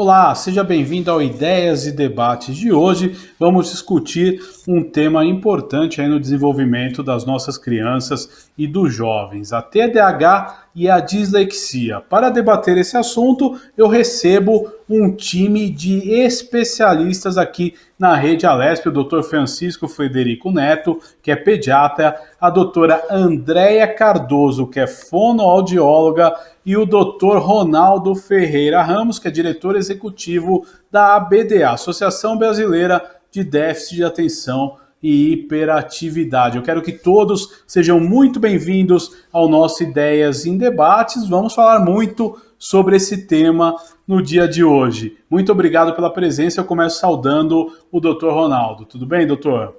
Olá, seja bem-vindo ao Ideias e Debates de hoje. Vamos discutir um tema importante aí no desenvolvimento das nossas crianças e dos jovens, a TDAH e a dislexia. Para debater esse assunto, eu recebo um time de especialistas aqui na Rede Alesp, o Dr. Francisco Frederico Neto, que é pediatra, a doutora Andréia Cardoso, que é fonoaudióloga, e o Dr. Ronaldo Ferreira Ramos, que é diretor executivo da ABDA, Associação Brasileira de Déficit de Atenção e Hiperatividade. Eu quero que todos sejam muito bem-vindos ao nosso Ideias em Debates. Vamos falar muito sobre esse tema no dia de hoje. Muito obrigado pela presença. Eu começo saudando o Dr. Ronaldo. Tudo bem, doutor?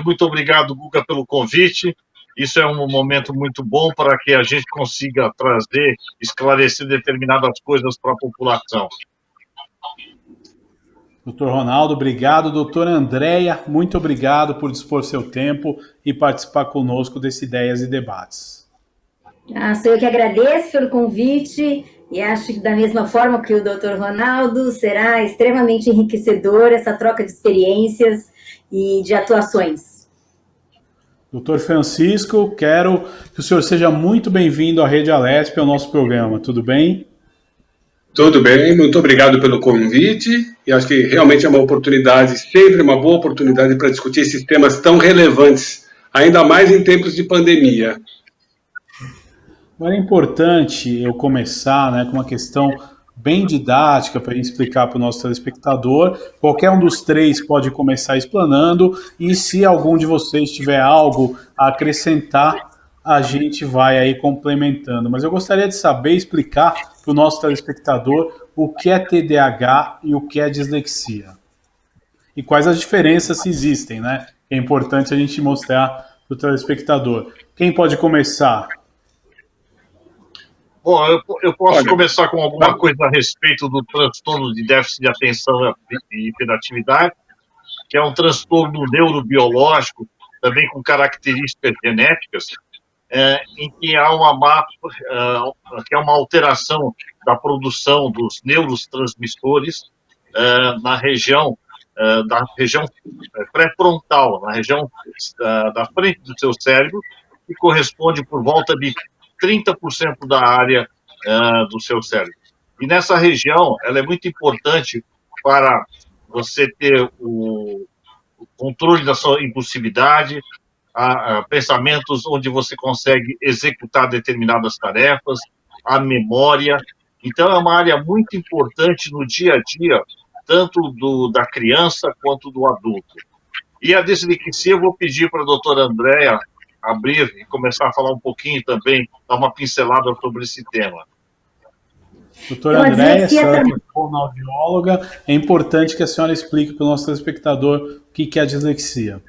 Muito obrigado, Guga, pelo convite. Isso é um momento muito bom para que a gente consiga trazer, esclarecer determinadas coisas para a população. Doutor Ronaldo, obrigado. Doutora Andréia, muito obrigado por dispor seu tempo e participar conosco desse Ideias e Debates. Sou eu que agradeço pelo convite e acho que da mesma forma que o doutor Ronaldo, será extremamente enriquecedor essa troca de experiências e de atuações. Doutor Francisco, quero que o senhor seja muito bem-vindo à Rede Alesp, ao nosso programa. Tudo bem? Tudo bem, muito obrigado pelo convite. E acho que realmente é uma oportunidade, sempre uma boa oportunidade para discutir esses temas tão relevantes, ainda mais em tempos de pandemia. Agora é importante eu começar com uma questão bem didática para explicar para o nosso telespectador. Qualquer um dos três pode começar explanando e se algum de vocês tiver algo a acrescentar, a gente vai aí complementando. Mas eu gostaria de saber explicar para o nosso telespectador o que é TDAH e o que é dislexia. E quais as diferenças existem, né? É importante a gente mostrar para o telespectador. Quem pode começar? Bom, eu posso começar com alguma coisa a respeito do transtorno de déficit de atenção e hiperatividade, que é um transtorno neurobiológico, também com características genéticas, em que há que é uma alteração da produção dos neurotransmissores na região pré-frontal, na região da frente do seu cérebro, que corresponde por volta de 30% da área do seu cérebro. E nessa região, ela é muito importante para você ter o controle da sua impulsividade, pensamentos onde você consegue executar determinadas tarefas, a memória. Então, é uma área muito importante no dia a dia, tanto da criança quanto do adulto. E a dislexia, eu vou pedir para a doutora Andréia abrir e começar a falar um pouquinho também, dar uma pincelada sobre esse tema. Doutora Andréia, a senhora que é fonoaudióloga, é importante que a senhora explique para o nosso telespectador o que é a dislexia.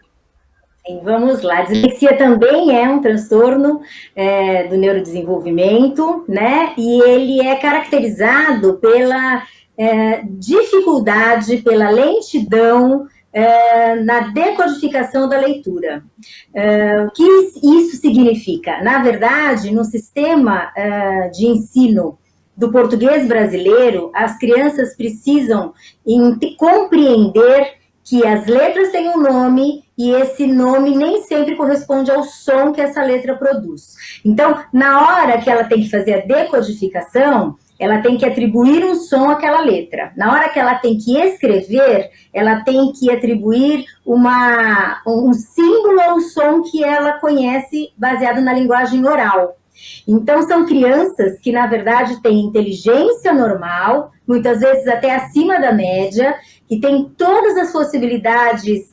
Sim, vamos lá. A dislexia também é um transtorno do neurodesenvolvimento, né? E ele é caracterizado pela dificuldade, pela lentidão na decodificação da leitura. O que isso significa? Na verdade, no sistema de ensino do português brasileiro, as crianças precisam compreender que as letras têm um nome e esse nome nem sempre corresponde ao som que essa letra produz. Então, na hora que ela tem que fazer a decodificação, ela tem que atribuir um som àquela letra. Na hora que ela tem que escrever, ela tem que atribuir um símbolo ao som que ela conhece baseado na linguagem oral. Então, são crianças que, na verdade, têm inteligência normal, muitas vezes até acima da média, que têm todas as possibilidades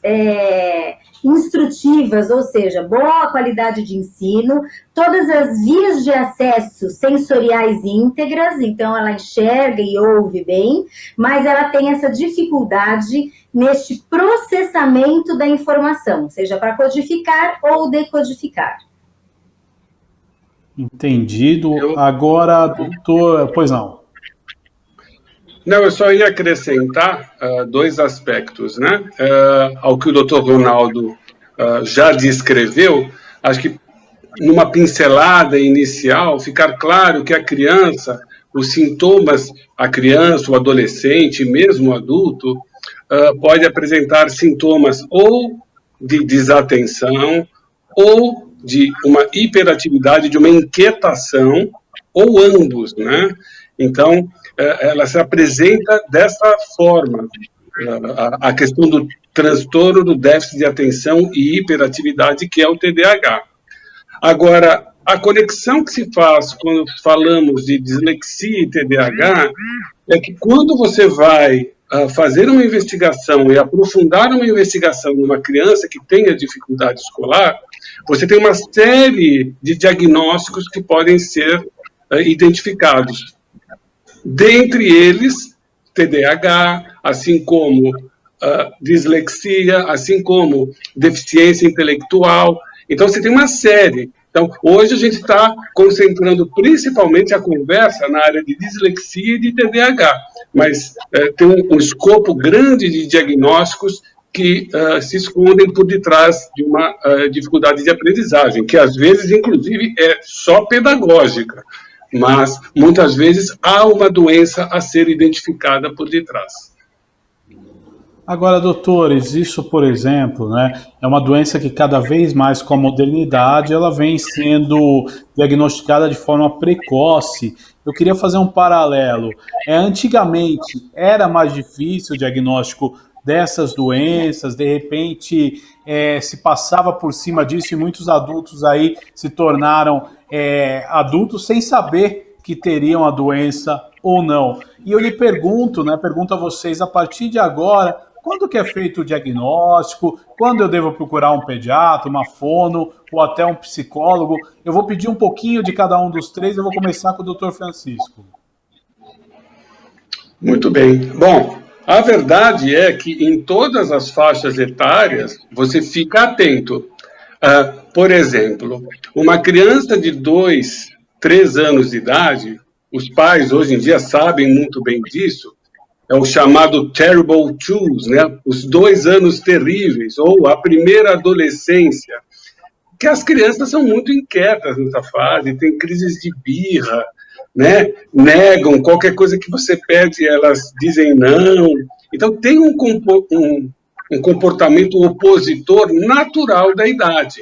instrutivas, ou seja, boa qualidade de ensino, todas as vias de acesso sensoriais íntegras, então ela enxerga e ouve bem, mas ela tem essa dificuldade neste processamento da informação, seja para codificar ou decodificar. Entendido. Agora, doutor... Pois não. Não, eu só ia acrescentar dois aspectos, né? Ao que o Dr. Ronaldo já descreveu, acho que numa pincelada inicial, ficar claro que a criança os sintomas, a criança, o adolescente, mesmo o adulto, pode apresentar sintomas ou de desatenção, ou de uma hiperatividade, de uma inquietação, ou ambos, né? Então, ela se apresenta dessa forma, a questão do transtorno do déficit de atenção e hiperatividade, que é o TDAH. Agora, a conexão que se faz quando falamos de dislexia e TDAH é que quando você vai fazer uma investigação e aprofundar uma investigação numa criança que tenha dificuldade escolar, você tem uma série de diagnósticos que podem ser identificados. Dentre eles, TDAH, assim como dislexia, assim como deficiência intelectual. Então, você tem uma série. Então, hoje a gente está concentrando principalmente a conversa na área de dislexia e de TDAH, mas tem um escopo grande de diagnósticos que se escondem por detrás de uma dificuldade de aprendizagem, que às vezes, inclusive, é só pedagógica, mas muitas vezes há uma doença a ser identificada por detrás. Agora, doutores, isso, por exemplo, né, é uma doença que cada vez mais com a modernidade ela vem sendo diagnosticada de forma precoce. Eu queria fazer um paralelo. Antigamente era mais difícil o diagnóstico dessas doenças, de repente se passava por cima disso e muitos adultos aí se tornaram adultos sem saber que teriam a doença ou não. E eu lhe pergunto, né, pergunto a vocês, a partir de agora, quando que é feito o diagnóstico? Quando eu devo procurar um pediatra, uma fono ou até um psicólogo? Eu vou pedir um pouquinho de cada um dos três, eu vou começar com o Dr. Francisco. Muito bem. Bom, a verdade é que em todas as faixas etárias você fica atento. Por exemplo, uma criança de 2, 3 anos de idade, os pais hoje em dia sabem muito bem disso, é o chamado terrible twos, né? Os 2 anos terríveis, ou a primeira adolescência, que as crianças são muito inquietas nessa fase, têm crises de birra, né? Negam qualquer coisa que você pede, elas dizem não. Então, tem um comportamento opositor natural da idade.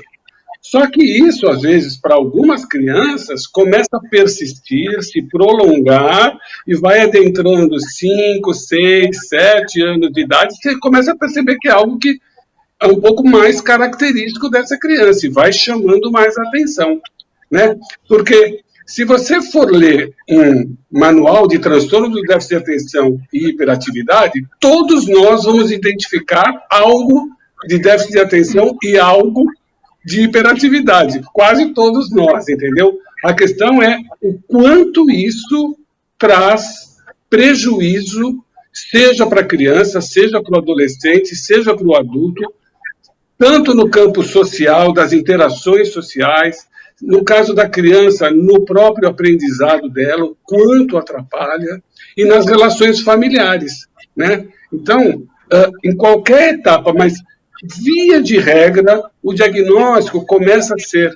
Só que isso, às vezes, para algumas crianças, começa a persistir, se prolongar e vai adentrando 5, 6, 7 anos de idade, você começa a perceber que é algo que é um pouco mais característico dessa criança e vai chamando mais atenção, né? Porque se você for ler um manual de transtorno do déficit de atenção e hiperatividade, todos nós vamos identificar algo de déficit de atenção e algo de hiperatividade, quase todos nós, entendeu? A questão é o quanto isso traz prejuízo, seja para a criança, seja para o adolescente, seja para o adulto, tanto no campo social, das interações sociais, no caso da criança, no próprio aprendizado dela, quanto atrapalha, e nas relações familiares, né? Então, em qualquer etapa, mas via de regra, o diagnóstico começa a ser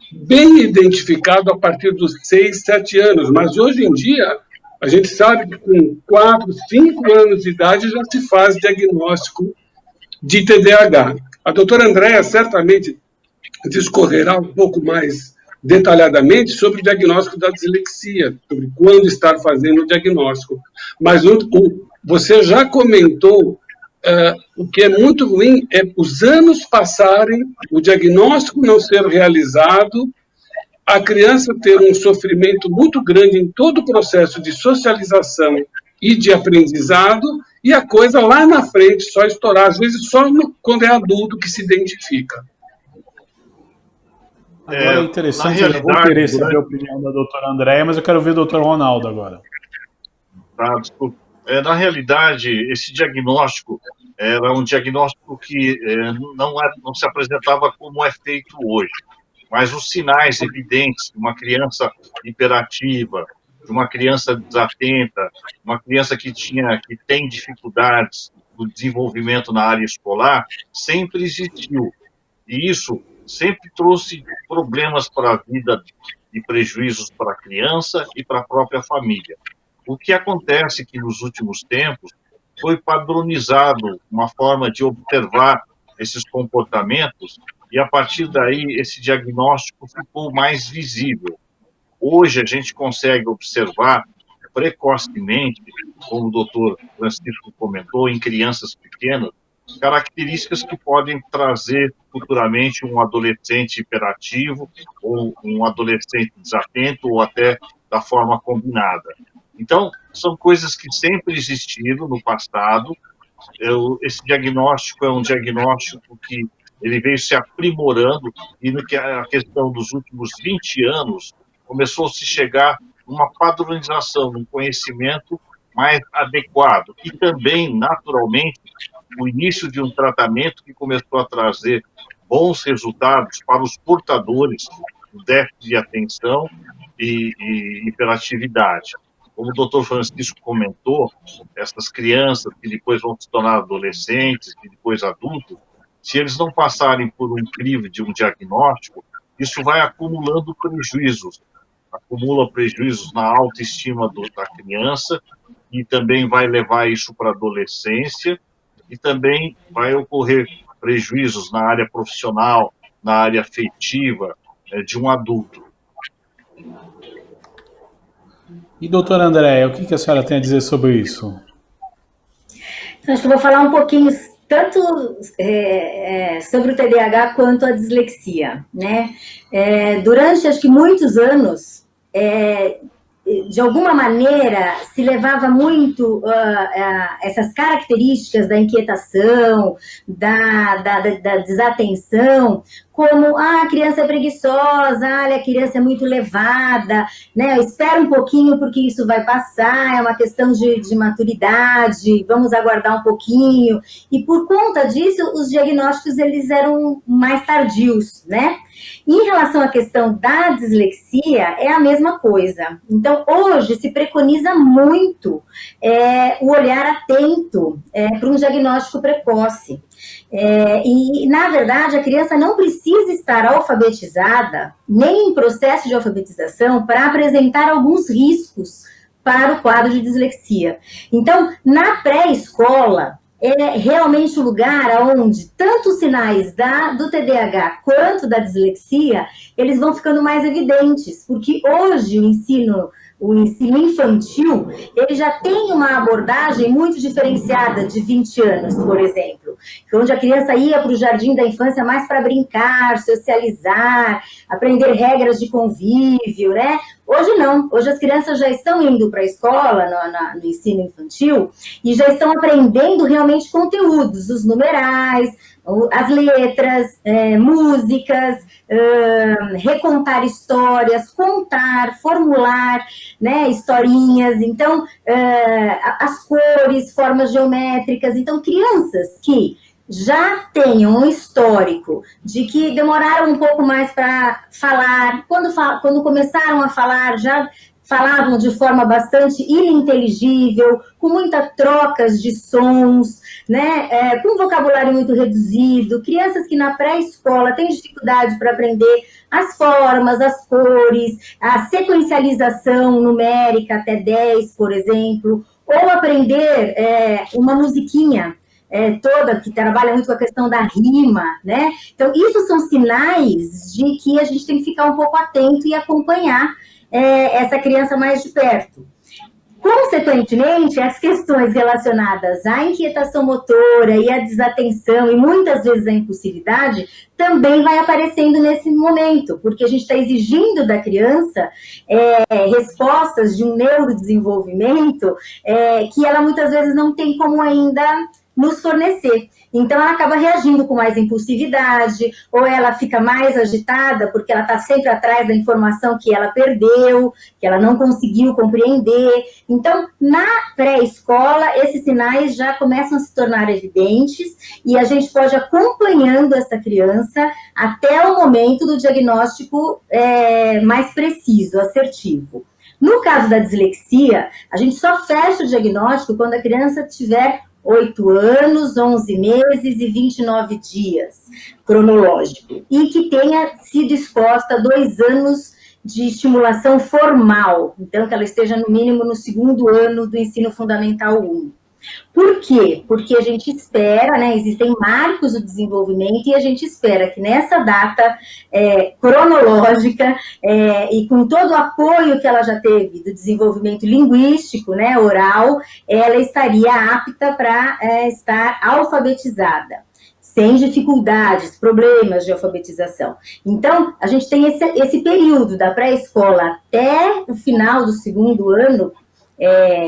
bem identificado a partir dos 6, 7 anos, mas hoje em dia a gente sabe que com 4, 5 anos de idade já se faz diagnóstico de TDAH. A doutora Andréa certamente discorrerá um pouco mais detalhadamente sobre o diagnóstico da dislexia, sobre quando estar fazendo o diagnóstico. Mas você já comentou o que é muito ruim é os anos passarem, o diagnóstico não ser realizado, a criança ter um sofrimento muito grande em todo o processo de socialização e de aprendizado, e a coisa lá na frente só estourar, às vezes só quando é adulto que se identifica. Agora é interessante, eu vou querer saber a opinião da doutora Andréa, mas eu quero ver o doutor Ronaldo agora. Tá, desculpa. Na realidade, esse diagnóstico era um diagnóstico que não se apresentava como é feito hoje. Mas os sinais evidentes de uma criança hiperativa, de uma criança desatenta, uma criança que tem dificuldades no desenvolvimento na área escolar, sempre existiu. E isso sempre trouxe problemas para a vida e prejuízos para a criança e para a própria família. O que acontece é que nos últimos tempos foi padronizado uma forma de observar esses comportamentos e a partir daí esse diagnóstico ficou mais visível. Hoje a gente consegue observar precocemente, como o doutor Francisco comentou, em crianças pequenas, características que podem trazer futuramente um adolescente hiperativo ou um adolescente desatento ou até da forma combinada. Então, são coisas que sempre existiram no passado. Esse diagnóstico é um diagnóstico que ele veio se aprimorando e no que a questão dos últimos 20 anos começou a se chegar uma padronização, um conhecimento mais adequado e também, naturalmente, o início de um tratamento que começou a trazer bons resultados para os portadores do déficit de atenção e hiperatividade. Como o doutor Francisco comentou, essas crianças que depois vão se tornar adolescentes e depois adultos, se eles não passarem por um crivo de um diagnóstico, isso vai acumulando prejuízos. Acumula prejuízos na autoestima da criança e também vai levar isso para a adolescência e também vai ocorrer prejuízos na área profissional, na área afetiva de um adulto. E doutora Andréia, o que a senhora tem a dizer sobre isso? Acho que eu vou falar um pouquinho tanto sobre o TDAH quanto a dislexia, né? Durante, acho que muitos anos, de alguma maneira, se levava muito essas características da inquietação, da desatenção, como, a criança é preguiçosa, a criança é muito levada, né? Espera um pouquinho porque isso vai passar, é uma questão de maturidade, vamos aguardar um pouquinho. E por conta disso, os diagnósticos, eles eram mais tardios, né? Em relação à questão da dislexia, é a mesma coisa. Então, hoje se preconiza muito o olhar atento para um diagnóstico precoce. E, na verdade, a criança não precisa estar alfabetizada, nem em processo de alfabetização, para apresentar alguns riscos para o quadro de dislexia. Então, na pré-escola, é realmente o lugar onde tanto os sinais do TDAH quanto da dislexia, eles vão ficando mais evidentes, porque hoje o ensino infantil, ele já tem uma abordagem muito diferenciada de 20 anos, por exemplo, onde a criança ia para o jardim da infância mais para brincar, socializar, aprender regras de convívio, né? Hoje não, hoje as crianças já estão indo para a escola, no ensino infantil, e já estão aprendendo realmente conteúdos, os numerais, as letras, músicas, recontar histórias, contar, formular, né, historinhas, então, as cores, formas geométricas. Então, crianças que já tenham um histórico de que demoraram um pouco mais para falar, quando começaram a falar, já falavam de forma bastante ininteligível, com muitas trocas de sons, né, com um vocabulário muito reduzido, crianças que na pré-escola têm dificuldade para aprender as formas, as cores, a sequencialização numérica até 10, por exemplo, ou aprender uma musiquinha toda, que trabalha muito com a questão da rima, né? Então, isso são sinais de que a gente tem que ficar um pouco atento e acompanhar essa criança mais de perto. Consequentemente, as questões relacionadas à inquietação motora e à desatenção, e muitas vezes à impulsividade, também vai aparecendo nesse momento, porque a gente está exigindo da criança respostas de um neurodesenvolvimento que ela muitas vezes não tem como ainda nos fornecer. Então, ela acaba reagindo com mais impulsividade, ou ela fica mais agitada, porque ela está sempre atrás da informação que ela perdeu, que ela não conseguiu compreender. Então, na pré-escola, esses sinais já começam a se tornar evidentes, e a gente pode ir acompanhando essa criança até o momento do diagnóstico mais preciso, assertivo. No caso da dislexia, a gente só fecha o diagnóstico quando a criança tiver 8 anos, 11 meses e 29 dias cronológico, e que tenha sido exposta 2 anos de estimulação formal, então que ela esteja no mínimo no 2º ano do ensino fundamental 1. Por quê? Porque a gente espera, né, existem marcos do desenvolvimento e a gente espera que nessa data cronológica e com todo o apoio que ela já teve do desenvolvimento linguístico, né, oral, ela estaria apta para estar alfabetizada, sem dificuldades, problemas de alfabetização. Então, a gente tem esse período da pré-escola até o final do 2º ano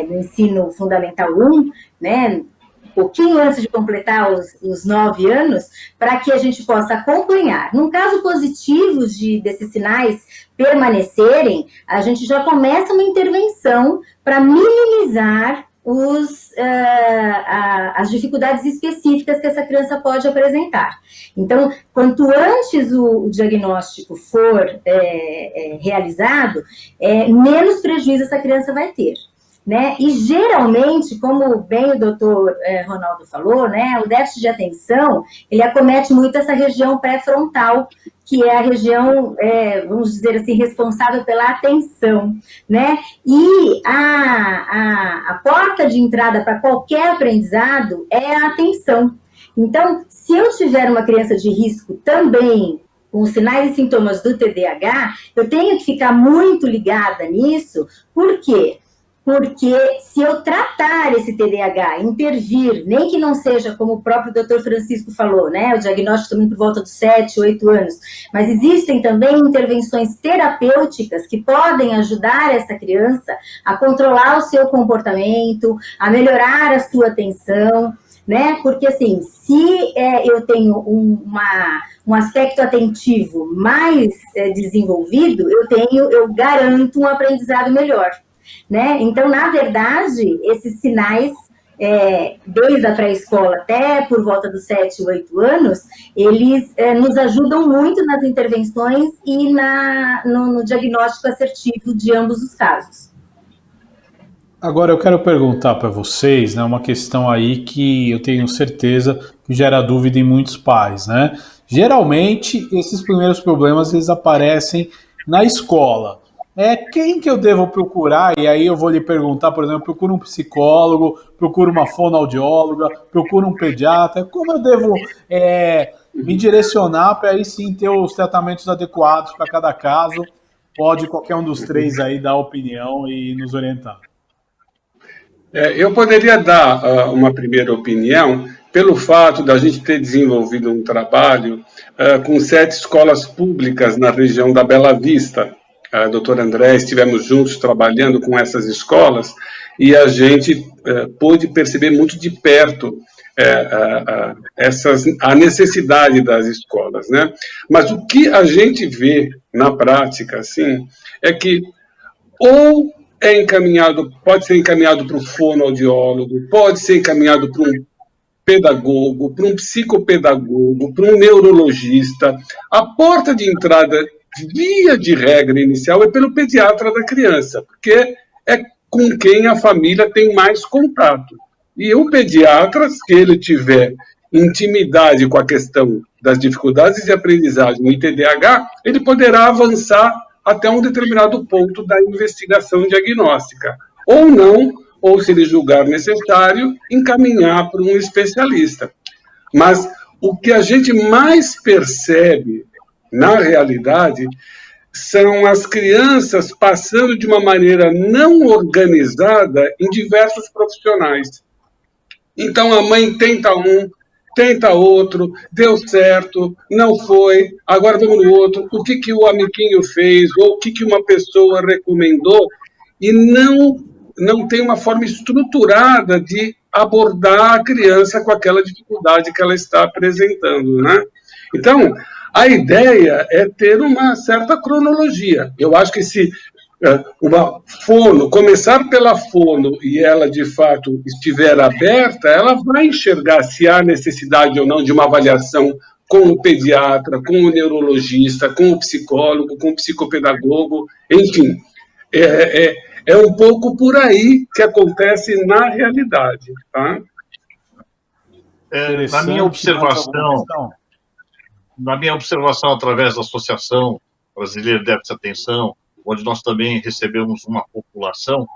do ensino fundamental 1, né, um pouquinho antes de completar os 9 anos, para que a gente possa acompanhar. Num caso positivo desses sinais permanecerem, a gente já começa uma intervenção para minimizar as dificuldades específicas que essa criança pode apresentar. Então, quanto antes o diagnóstico for realizado, menos prejuízo essa criança vai ter. Né? E geralmente, como bem o doutor Ronaldo falou, né, o déficit de atenção, ele acomete muito essa região pré-frontal, que é a região, vamos dizer assim, responsável pela atenção, né? E a porta de entrada para qualquer aprendizado é a atenção. Então, se eu tiver uma criança de risco também com os sinais e sintomas do TDAH, eu tenho que ficar muito ligada nisso. Por quê? Porque se eu tratar esse TDAH, intervir, nem que não seja como o próprio doutor Francisco falou, né, o diagnóstico também por volta dos 7, 8 anos, mas existem também intervenções terapêuticas que podem ajudar essa criança a controlar o seu comportamento, a melhorar a sua atenção, né, porque assim, se eu tenho um aspecto atentivo mais desenvolvido, eu garanto um aprendizado melhor. Né? Então, na verdade, esses sinais, desde a pré-escola até por volta dos 7, 8 anos, eles nos ajudam muito nas intervenções e no diagnóstico assertivo de ambos os casos. Agora eu quero perguntar para vocês, né, uma questão aí que eu tenho certeza que gera dúvida em muitos pais, né? Geralmente, esses primeiros problemas, eles aparecem na escola. Quem que eu devo procurar? E aí eu vou lhe perguntar, por exemplo, procuro um psicólogo, procuro uma fonoaudióloga, procuro um pediatra. Como eu devo me direcionar para aí sim ter os tratamentos adequados para cada caso? Pode qualquer um dos três aí dar opinião e nos orientar. Eu poderia dar uma primeira opinião pelo fato da gente ter desenvolvido um trabalho com 7 escolas públicas na região da Bela Vista. A doutora André, estivemos juntos trabalhando com essas escolas e a gente pôde perceber muito de perto a necessidade das escolas, né? Mas o que a gente vê na prática, assim, é que ou pode ser encaminhado para o fonoaudiólogo, pode ser encaminhado para um pedagogo, para um psicopedagogo, para um neurologista. A porta de entrada, via de regra inicial, é pelo pediatra da criança, porque é com quem a família tem mais contato. E o pediatra, se ele tiver intimidade com a questão das dificuldades de aprendizagem e TDAH, ele poderá avançar até um determinado ponto da investigação diagnóstica. Ou não, ou se ele julgar necessário, encaminhar para um especialista. Mas o que a gente mais percebe, na realidade, são as crianças passando de uma maneira não organizada em diversos profissionais. Então, a mãe tenta um, tenta outro, deu certo, não foi, agora vamos no outro, o que o amiguinho fez, ou o que uma pessoa recomendou, e não tem uma forma estruturada de abordar a criança com aquela dificuldade que ela está apresentando, né? Então, a ideia é ter uma certa cronologia. Eu acho que se uma fono, começar pela fono e ela, de fato, estiver aberta, ela vai enxergar se há necessidade ou não de uma avaliação com o pediatra, com o neurologista, com o psicólogo, com o psicopedagogo, enfim. É um pouco por aí que acontece na realidade. Tá? Na minha observação, através da Associação Brasileira de Déficit de Atenção onde nós também recebemos uma população,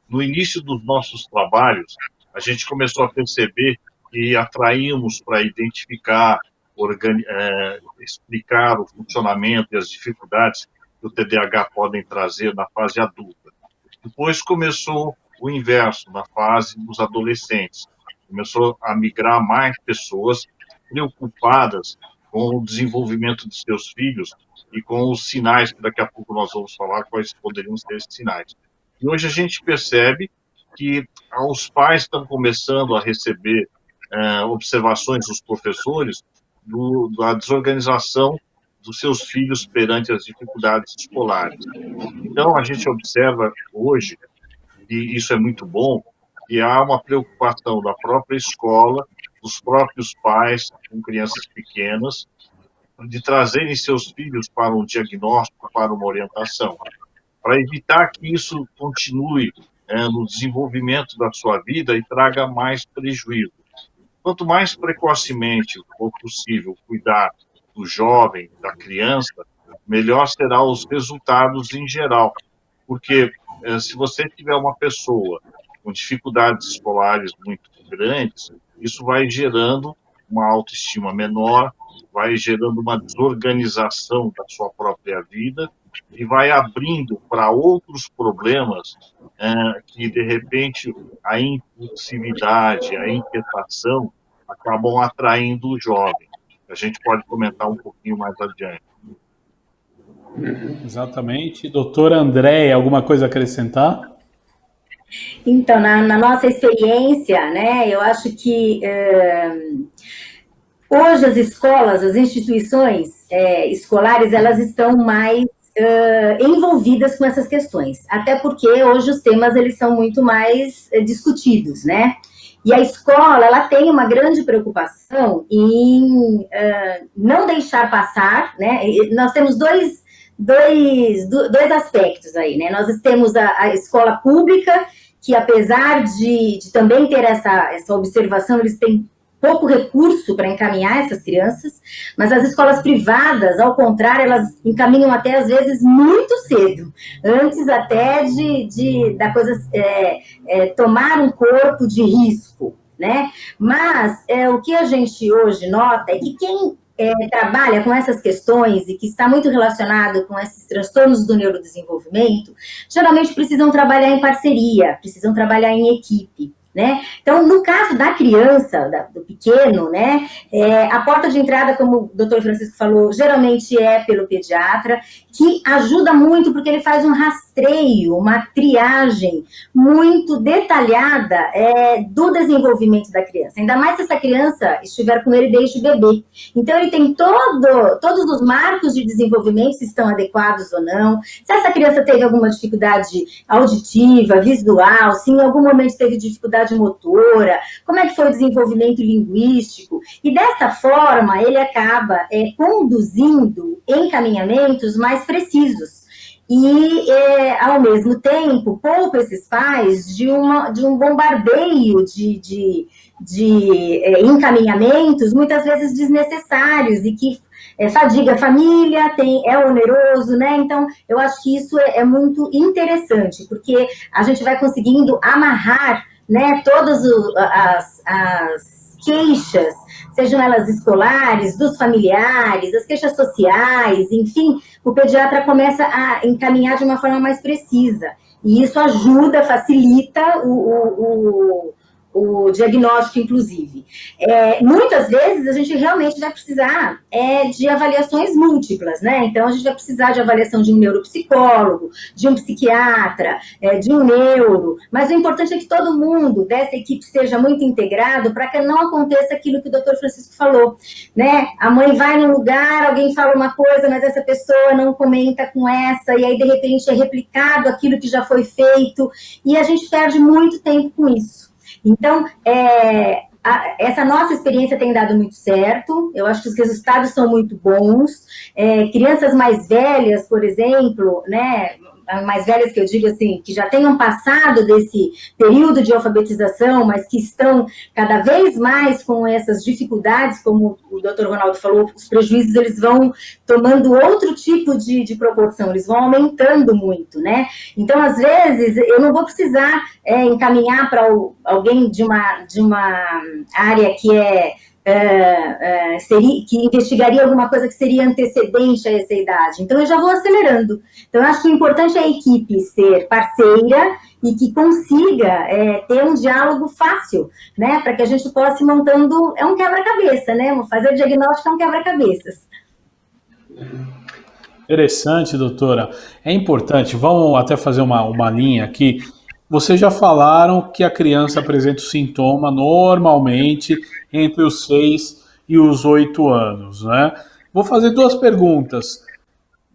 no início dos nossos trabalhos, a gente começou a perceber que atraímos para identificar, explicar o funcionamento e as dificuldades que o TDAH podem trazer na fase adulta. Depois começou o inverso, na fase dos adolescentes. Começou a migrar mais pessoas preocupadas com o desenvolvimento de seus filhos e com os sinais, que daqui a pouco nós vamos falar quais poderiam ser esses sinais. E hoje a gente percebe que os pais estão começando a receber observações dos professores da desorganização dos seus filhos perante as dificuldades escolares. Então, a gente observa hoje, e isso é muito bom, que há uma preocupação da própria escola, dos próprios pais com crianças pequenas, de trazerem seus filhos para um diagnóstico, para uma orientação, para evitar que isso continue no desenvolvimento da sua vida e traga mais prejuízo. Quanto mais precocemente for possível cuidar do jovem, da criança, melhor serão os resultados em geral. Porque se você tiver uma pessoa com dificuldades escolares muito grandes, isso vai gerando uma autoestima menor, vai gerando uma desorganização da sua própria vida e vai abrindo para outros problemas que, de repente, a impulsividade, a inquietação acabam atraindo o jovem. A gente pode comentar um pouquinho mais adiante. Exatamente. Doutora Andréia, alguma coisa a acrescentar? Então, na nossa experiência, né, eu acho que hoje as escolas, as instituições escolares, elas estão mais envolvidas com essas questões, até porque hoje os temas eles são muito mais discutidos, né? E a escola ela tem uma grande preocupação em não deixar passar, né? Nós temos dois aspectos aí, né? Nós temos a escola pública, que apesar de também ter essa observação, eles têm pouco recurso para encaminhar essas crianças, mas as escolas privadas, ao contrário, elas encaminham até, às vezes, muito cedo, antes até da coisa tomar um corpo de risco, né? Mas o que a gente hoje nota é que quem trabalha com essas questões e que está muito relacionado com esses transtornos do neurodesenvolvimento, geralmente precisam trabalhar em parceria, precisam trabalhar em equipe, né? Então, no caso da criança, do pequeno, né, a porta de entrada, como o doutor Francisco falou, geralmente é pelo pediatra, que ajuda muito porque ele faz um rastreio, uma triagem muito detalhada do desenvolvimento da criança, ainda mais se essa criança estiver com ele desde bebê. Então, ele tem todos os marcos de desenvolvimento, se estão adequados ou não, se essa criança teve alguma dificuldade auditiva, visual, se em algum momento teve dificuldade motora, como é que foi o desenvolvimento linguístico, e dessa forma ele acaba conduzindo encaminhamentos mais precisos. E, ao mesmo tempo, poupa esses pais de um bombardeio de encaminhamentos, muitas vezes desnecessários, e que fadiga a família, é oneroso, né? Então, eu acho que isso é muito interessante, porque a gente vai conseguindo amarrar, né, todas as queixas, sejam elas escolares, dos familiares, as queixas sociais, enfim, o pediatra começa a encaminhar de uma forma mais precisa. E isso ajuda, facilita o diagnóstico, inclusive. Muitas vezes, a gente realmente vai precisar de avaliações múltiplas, né? Então, a gente vai precisar de avaliação de um neuropsicólogo, de um psiquiatra, de um neuro, mas o importante é que todo mundo dessa equipe seja muito integrado para que não aconteça aquilo que o doutor Francisco falou, né? A mãe vai num lugar, alguém fala uma coisa, mas essa pessoa não comenta com essa, e aí, de repente, é replicado aquilo que já foi feito, e a gente perde muito tempo com isso. Então, essa nossa experiência tem dado muito certo, eu acho que os resultados são muito bons. Crianças mais velhas, por exemplo, né, mais velhas que eu digo assim, que já tenham passado desse período de alfabetização, mas que estão cada vez mais com essas dificuldades, como o Dr. Ronaldo falou, os prejuízos eles vão tomando outro tipo de proporção, eles vão aumentando muito, né? Então, às vezes, eu não vou precisar encaminhar para alguém de uma área que que investigaria alguma coisa que seria antecedente a essa idade. Então, eu já vou acelerando. Então, eu acho que o importante é a equipe ser parceira e que consiga ter um diálogo fácil, né? Para que a gente possa ir montando... É um quebra-cabeça, né? Fazer diagnóstico é um quebra-cabeças. Interessante, doutora. É importante, vamos até fazer uma linha aqui. Vocês já falaram que a criança apresenta o sintoma normalmente entre os 6 e os 8 anos, né? Vou fazer 2 perguntas.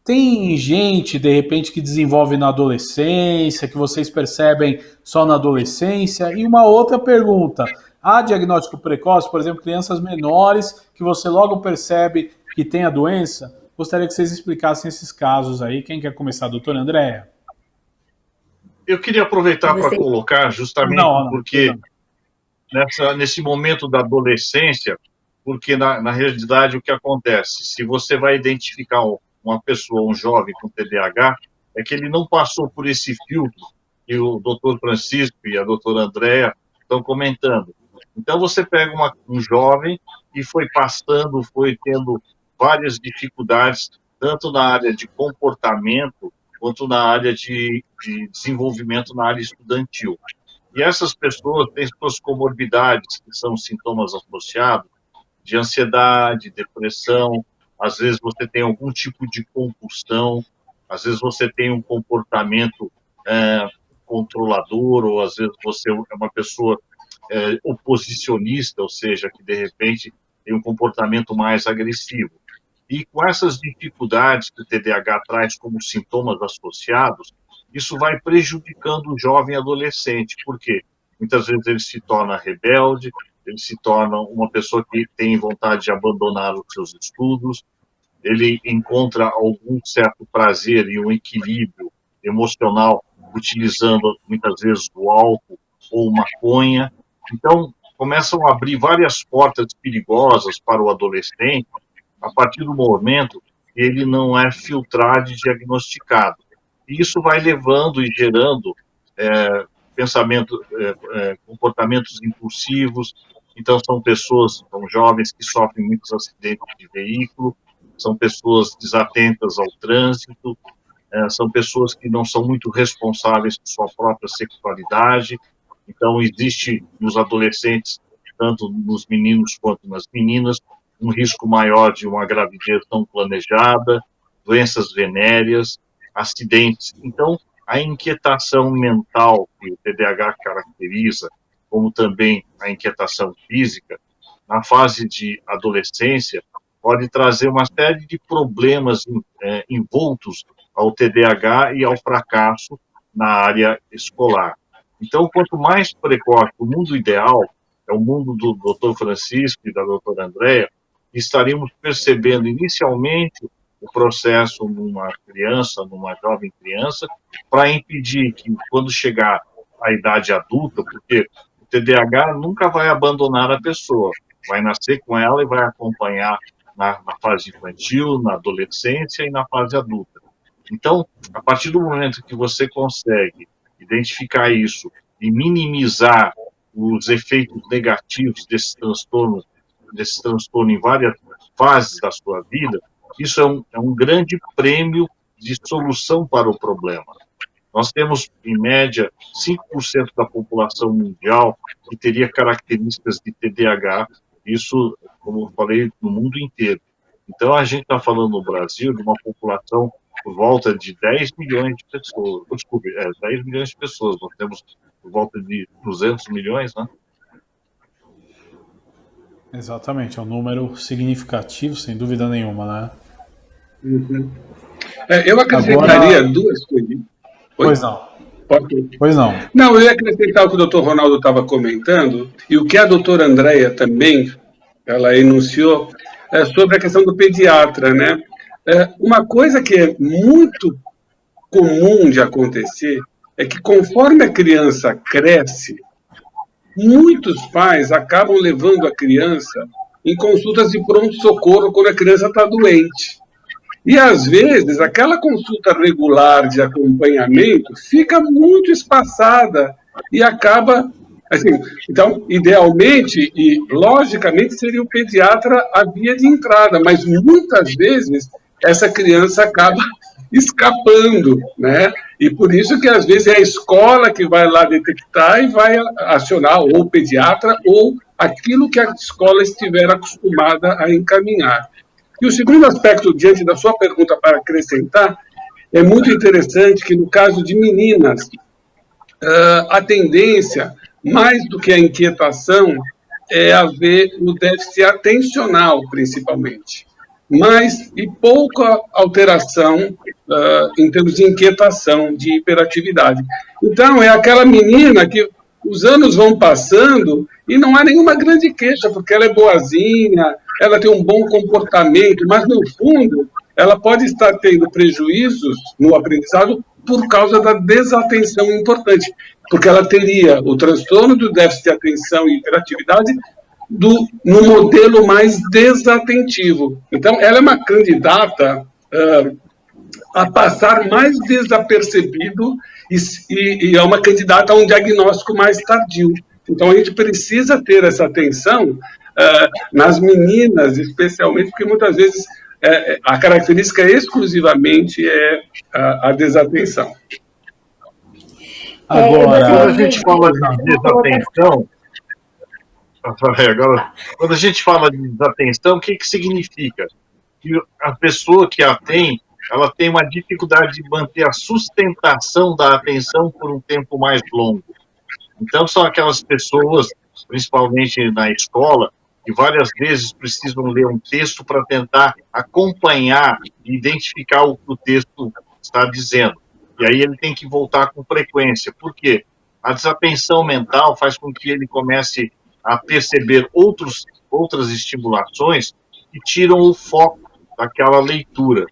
Tem gente, de repente, que desenvolve na adolescência, que vocês percebem só na adolescência? E uma outra pergunta. Há diagnóstico precoce, por exemplo, crianças menores, que você logo percebe que tem a doença? Gostaria que vocês explicassem esses casos aí. Quem quer começar, doutora Andréa? Eu queria aproveitar para colocar justamente porque nesse momento da adolescência, porque na realidade o que acontece, se você vai identificar uma pessoa, um jovem com TDAH, é que ele não passou por esse filtro que o doutor Francisco e a doutora Andréa estão comentando. Então você pega um jovem que foi passando, foi tendo várias dificuldades, tanto na área de comportamento, quanto na área de desenvolvimento na área estudantil. E essas pessoas têm suas comorbidades, que são sintomas associados de ansiedade, depressão, às vezes você tem algum tipo de compulsão, às vezes você tem um comportamento controlador, ou às vezes você é uma pessoa oposicionista, ou seja, que de repente tem um comportamento mais agressivo. E com essas dificuldades que o TDAH traz como sintomas associados, isso vai prejudicando o jovem adolescente. Por quê? Muitas vezes ele se torna rebelde, ele se torna uma pessoa que tem vontade de abandonar os seus estudos, ele encontra algum certo prazer e um equilíbrio emocional utilizando muitas vezes o álcool ou maconha. Então, começam a abrir várias portas perigosas para o adolescente a partir do momento que ele não é filtrado e diagnosticado. E isso vai levando e gerando comportamentos impulsivos. Então, são jovens que sofrem muitos acidentes de veículo, são pessoas desatentas ao trânsito, são pessoas que não são muito responsáveis por sua própria sexualidade. Então, existe nos adolescentes, tanto nos meninos quanto nas meninas, um risco maior de uma gravidez não planejada, doenças venéreas, acidentes. Então, a inquietação mental que o TDAH caracteriza, como também a inquietação física, na fase de adolescência, pode trazer uma série de problemas envoltos ao TDAH e ao fracasso na área escolar. Então, quanto mais precoce, o mundo ideal é o mundo do Dr. Francisco e da doutora Andréa, estaríamos percebendo inicialmente o processo numa criança, numa jovem criança, para impedir que, quando chegar à idade adulta, porque o TDAH nunca vai abandonar a pessoa, vai nascer com ela e vai acompanhar na fase infantil, na adolescência e na fase adulta. Então, a partir do momento que você consegue identificar isso e minimizar os efeitos negativos desse transtorno em várias fases da sua vida, isso é um grande prêmio de solução para o problema. Nós temos, em média, 5% da população mundial que teria características de TDAH, isso, como eu falei, no mundo inteiro. Então, a gente está falando no Brasil de uma população por volta de 10 milhões de pessoas. Desculpe, 10 milhões de pessoas. Nós temos por volta de 200 milhões, né? Exatamente, é um número significativo, sem dúvida nenhuma, né? Uhum. Eu acrescentaria duas coisas. Pois não. Pode. Pois não. Não, eu ia acrescentar o que o doutor Ronaldo estava comentando, e o que a doutora Andréa também, ela enunciou, sobre a questão do pediatra, né? Uma coisa que é muito comum de acontecer é que, conforme a criança cresce, muitos pais acabam levando a criança em consultas de pronto-socorro quando a criança está doente. E, às vezes, aquela consulta regular de acompanhamento fica muito espaçada e acaba... Assim, então, idealmente e logicamente, seria o pediatra a via de entrada, mas muitas vezes essa criança acaba escapando, né? E por isso que, às vezes, é a escola que vai lá detectar e vai acionar ou o pediatra ou aquilo que a escola estiver acostumada a encaminhar. E o segundo aspecto, diante da sua pergunta, para acrescentar, é muito interessante que, no caso de meninas, a tendência, mais do que a inquietação, é haver o déficit atencional, principalmente. E pouca alteração em termos de inquietação, de hiperatividade. Então, é aquela menina que os anos vão passando e não há nenhuma grande queixa, porque ela é boazinha, ela tem um bom comportamento, mas, no fundo, ela pode estar tendo prejuízos no aprendizado por causa da desatenção importante, porque ela teria o transtorno do déficit de atenção e hiperatividade no modelo mais desatentivo. Então, ela é uma candidata a passar mais desapercebido e é uma candidata a um diagnóstico mais tardio. Então, a gente precisa ter essa atenção nas meninas, especialmente, porque muitas vezes a característica exclusivamente é a desatenção. Agora, quando a gente fala de desatenção, quando a gente fala de desatenção, o que significa? Que a pessoa que a tem, ela tem uma dificuldade de manter a sustentação da atenção por um tempo mais longo. Então, são aquelas pessoas, principalmente na escola, que várias vezes precisam ler um texto para tentar acompanhar e identificar o que o texto está dizendo. E aí ele tem que voltar com frequência. Por quê? A desatenção mental faz com que ele comece a perceber outras estimulações que tiram o foco daquela leitura.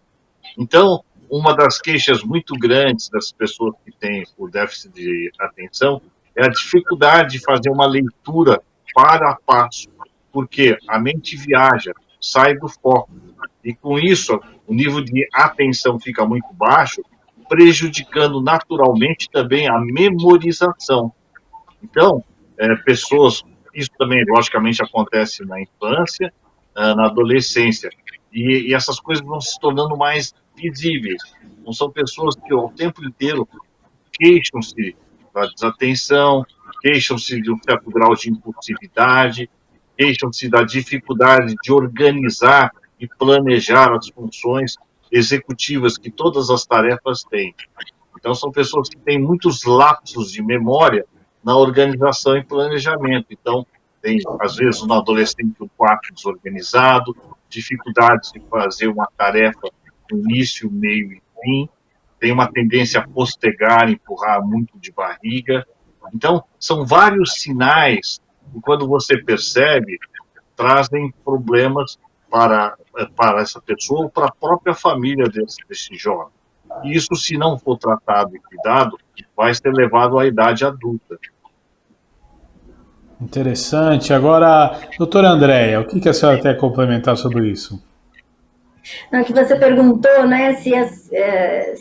Então, uma das queixas muito grandes das pessoas que têm o déficit de atenção é a dificuldade de fazer uma leitura passo a passo, porque a mente viaja, sai do foco. E com isso, o nível de atenção fica muito baixo, prejudicando naturalmente também a memorização. Então, pessoas, isso também logicamente acontece na infância, na adolescência, e essas coisas vão se tornando mais visíveis. Não são pessoas que ao tempo inteiro queixam-se da desatenção, queixam-se de um certo grau de impulsividade, queixam-se da dificuldade de organizar e planejar as funções executivas que todas as tarefas têm. Então, são pessoas que têm muitos lapsos de memória na organização e planejamento. Então, tem, às vezes, no adolescente um quarto desorganizado, dificuldades de fazer uma tarefa no início, meio e fim, tem uma tendência a postergar, empurrar muito de barriga. Então, são vários sinais que, quando você percebe, trazem problemas para essa pessoa ou para a própria família desse jovem. E isso, se não for tratado e cuidado, vai ser levado à idade adulta. Interessante. Agora, doutora Andréia, o que a senhora tem a complementar sobre isso? Não, que você perguntou, né, se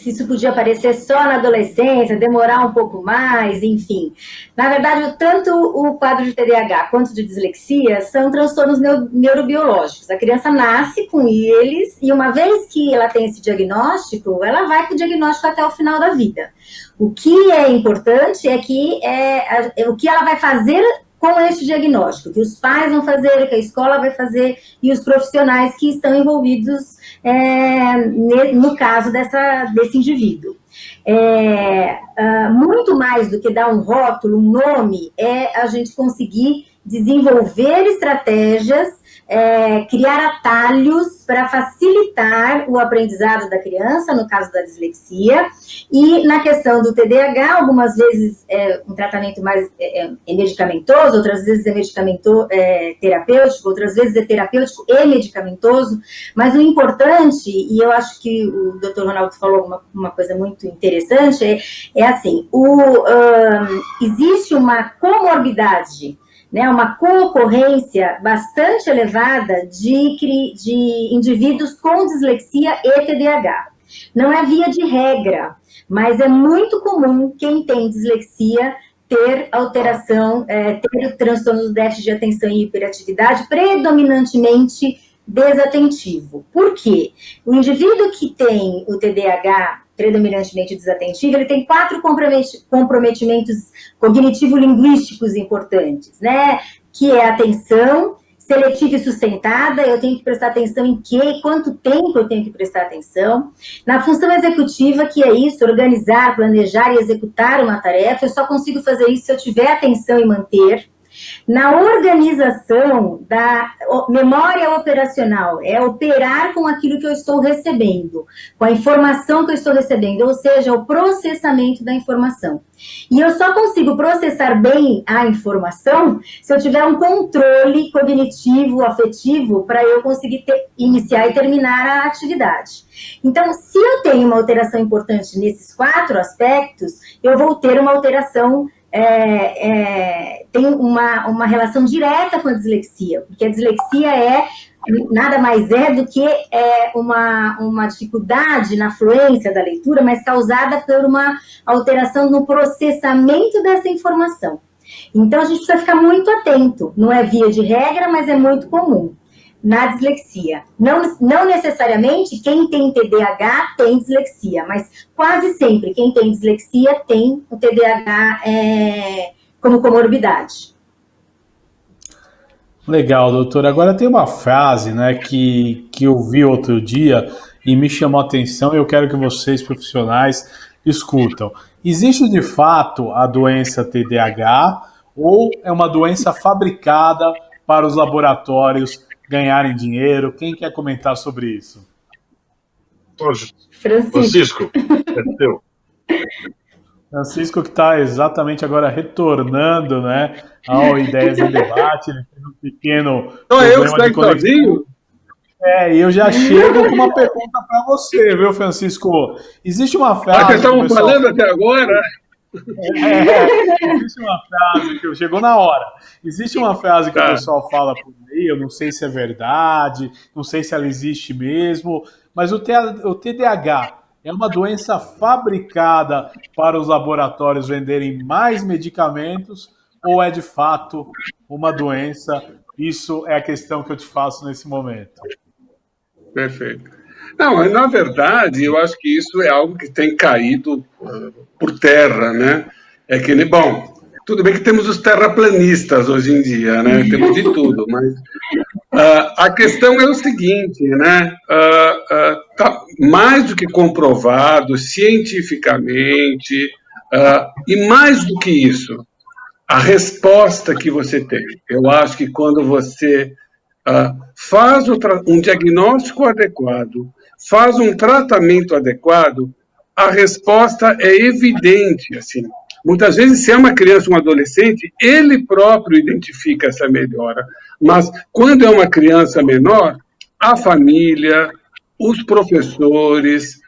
isso podia aparecer só na adolescência, demorar um pouco mais, enfim. Na verdade, tanto o quadro de TDAH quanto de dislexia são transtornos neurobiológicos. A criança nasce com eles e, uma vez que ela tem esse diagnóstico, ela vai com o diagnóstico até o final da vida. O que é importante é que o que ela vai fazer com esse diagnóstico, que os pais vão fazer, que a escola vai fazer e os profissionais que estão envolvidos no caso desse indivíduo. Muito mais do que dar um rótulo, um nome, é a gente conseguir desenvolver estratégias criar atalhos para facilitar o aprendizado da criança, no caso da dislexia, e na questão do TDAH, algumas vezes um tratamento mais medicamentoso, outras vezes terapêutico, outras vezes é terapêutico e medicamentoso, mas o importante, e eu acho que o Dr. Ronaldo falou uma coisa muito interessante, é assim, existe uma comorbidade, né, uma concorrência bastante elevada de indivíduos com dislexia e TDAH. Não é via de regra, mas é muito comum quem tem dislexia ter alteração, ter o transtorno do déficit de atenção e hiperatividade predominantemente desatentivo. Por quê? O indivíduo que tem o TDAH predominantemente desatentivo, ele tem 4 comprometimentos cognitivo-linguísticos importantes, né? Que é a atenção seletiva e sustentada, eu tenho que prestar atenção em quê, quanto tempo eu tenho que prestar atenção. Na função executiva, que é isso, organizar, planejar e executar uma tarefa, eu só consigo fazer isso se eu tiver atenção e manter. Na organização da memória operacional, é operar com aquilo que eu estou recebendo, com a informação que eu estou recebendo, ou seja, o processamento da informação. E eu só consigo processar bem a informação se eu tiver um controle cognitivo, afetivo, para eu conseguir iniciar e terminar a atividade. Então, se eu tenho uma alteração importante nesses 4 aspectos, eu vou ter uma alteração tem uma relação direta com a dislexia, porque a dislexia nada mais do que uma dificuldade na fluência da leitura, mas causada por uma alteração no processamento dessa informação. Então, a gente precisa ficar muito atento, não é via de regra, mas é muito comum na dislexia. Não necessariamente quem tem TDAH tem dislexia, mas quase sempre quem tem dislexia tem o TDAH como comorbidade. Legal, doutor. Agora tem uma frase, né, que eu vi outro dia e me chamou a atenção e eu quero que vocês, profissionais, escutam. Existe de fato a doença TDAH ou é uma doença fabricada para os laboratórios ganharem dinheiro? Quem quer comentar sobre isso? Francisco, é teu. Francisco, que está exatamente agora retornando, né, ao Ideias em Debate, ele fez um pequeno problema de conexão. E eu já chego com uma pergunta para você, viu, Francisco? Existe uma frase... que estavam falando até agora... Existe uma frase que chegou na hora. Existe uma frase que o pessoal fala por aí, eu não sei se é verdade, não sei se ela existe mesmo, mas o TDAH é uma doença fabricada para os laboratórios venderem mais medicamentos ou é de fato uma doença? Isso é a questão que eu te faço nesse momento. Perfeito. Não, na verdade, eu acho que isso é algo que tem caído por terra, né? Bom, tudo bem que temos os terraplanistas hoje em dia, né? Temos de tudo, mas a questão é o seguinte, né? Tá mais do que comprovado cientificamente, e mais do que isso, a resposta que você tem. Eu acho que quando você faz um diagnóstico adequado, faz um tratamento adequado, a resposta é evidente, assim. Muitas vezes, se é uma criança ou um adolescente, ele próprio identifica essa melhora. Mas, quando é uma criança menor, a família, os professores,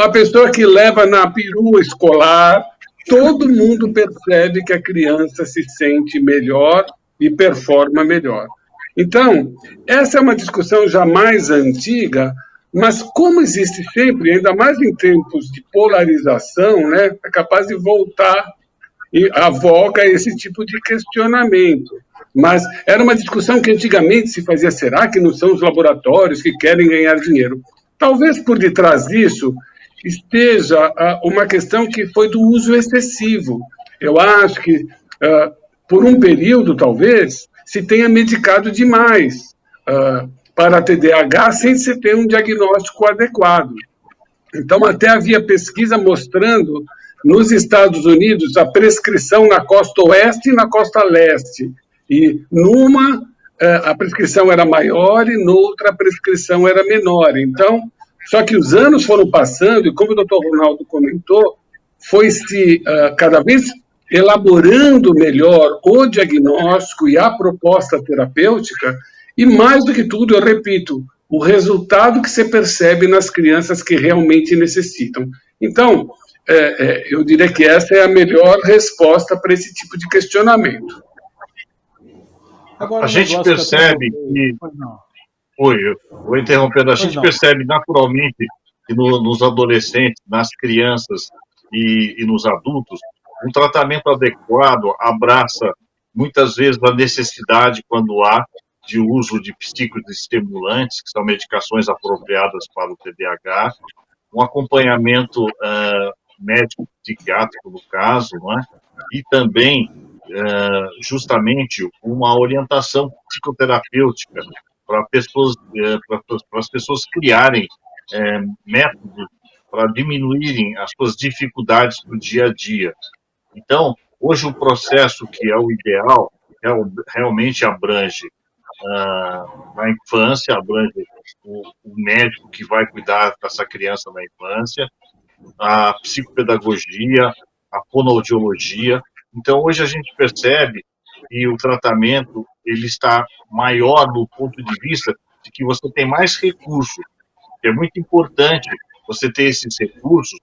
a pessoa que leva na perua escolar, todo mundo percebe que a criança se sente melhor e performa melhor. Então, essa é uma discussão já mais antiga, mas como existe sempre, ainda mais em tempos de polarização, né, é capaz de voltar à voga esse tipo de questionamento. Mas era uma discussão que antigamente se fazia, será que não são os laboratórios que querem ganhar dinheiro? Talvez por detrás disso esteja uma questão que foi do uso excessivo. Eu acho que, por um período, talvez, se tenha medicado demais para a TDAH sem se ter um diagnóstico adequado. Então, até havia pesquisa mostrando, nos Estados Unidos, a prescrição na costa oeste e na costa leste. E numa a prescrição era maior e noutra a prescrição era menor. Então, só que os anos foram passando e, como o doutor Ronaldo comentou, foi-se cada vez elaborando melhor o diagnóstico e a proposta terapêutica, e mais do que tudo, eu repito, o resultado que você percebe nas crianças que realmente necessitam. Então, eu diria que essa é a melhor resposta para esse tipo de questionamento. Agora, a gente percebe que... Oi, eu vou interrompendo. A gente percebe naturalmente que nos adolescentes, nas crianças e nos adultos, um tratamento adequado abraça muitas vezes a necessidade, quando há, de uso de psicoestimulantes, que são medicações apropriadas para o TDAH, um acompanhamento médico-psiquiátrico, no caso, não é? E também, justamente, uma orientação psicoterapêutica para as pessoas criarem métodos para diminuírem as suas dificuldades do dia a dia. Então, hoje o processo que é o ideal realmente abrange na infância, abrange o médico que vai cuidar dessa criança na infância, a psicopedagogia, a fonoaudiologia. Então, hoje a gente percebe que o tratamento ele está maior no ponto de vista de que você tem mais recursos. É muito importante você ter esses recursos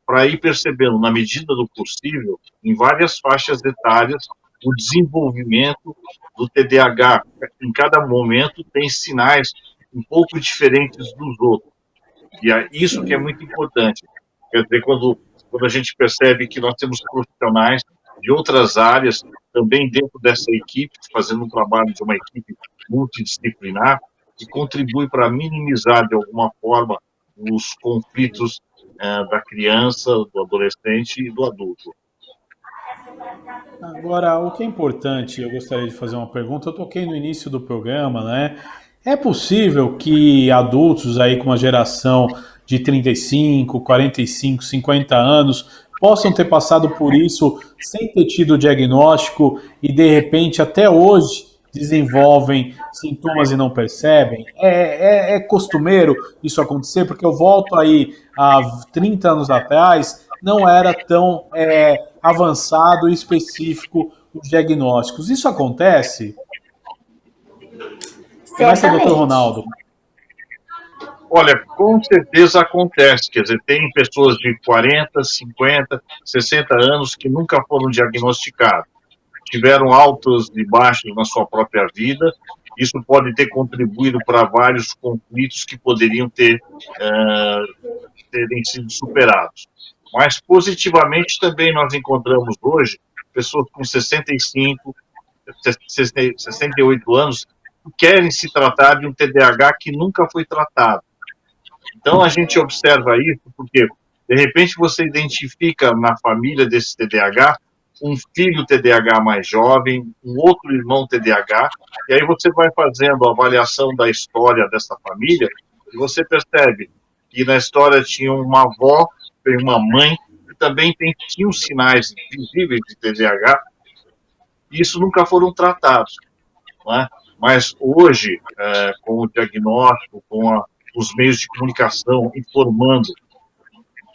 para ir percebendo, na medida do possível, em várias faixas etárias, o desenvolvimento do TDAH. Em cada momento tem sinais um pouco diferentes dos outros. E é isso que é muito importante. Quer dizer, quando a gente percebe que nós temos profissionais de outras áreas também dentro dessa equipe, fazendo um trabalho de uma equipe multidisciplinar, que contribui para minimizar, de alguma forma, os conflitos da criança, do adolescente e do adulto. Agora, o que é importante, eu gostaria de fazer uma pergunta, eu toquei no início do programa, né? É possível que adultos aí com uma geração de 35, 45, 50 anos possam ter passado por isso sem ter tido o diagnóstico e, de repente, até hoje desenvolvem sintomas e não percebem? É costumeiro isso acontecer? Porque eu volto aí há 30 anos atrás, não era tão avançado e específico os diagnósticos. Isso acontece? Começa, doutor Ronaldo. Olha, com certeza acontece. Quer dizer, tem pessoas de 40, 50, 60 anos que nunca foram diagnosticados. Tiveram altos e baixos na sua própria vida. Isso pode ter contribuído para vários conflitos que poderiam terem sido superados. Mas, positivamente, também nós encontramos hoje pessoas com 65, 68 anos que querem se tratar de um TDAH que nunca foi tratado. Então, a gente observa isso porque, de repente, você identifica na família desse TDAH um filho TDAH mais jovem, um outro irmão TDAH, e aí você vai fazendo a avaliação da história dessa família e você percebe que na história tinha uma avó, tem uma mãe, que também tinham sinais visíveis de TDAH, e isso nunca foram tratados, não é? Mas hoje, com o diagnóstico, com os meios de comunicação informando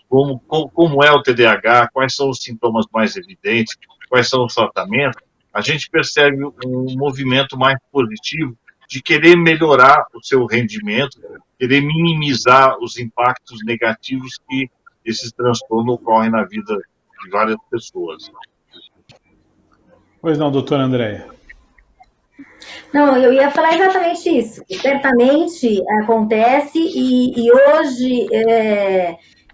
como é o TDAH, quais são os sintomas mais evidentes, quais são os tratamentos, a gente percebe um movimento mais positivo de querer melhorar o seu rendimento, querer minimizar os impactos negativos que esses transtornos ocorrem na vida de várias pessoas. Pois não, doutora Andréia. Não, eu ia falar exatamente isso. Certamente acontece e hoje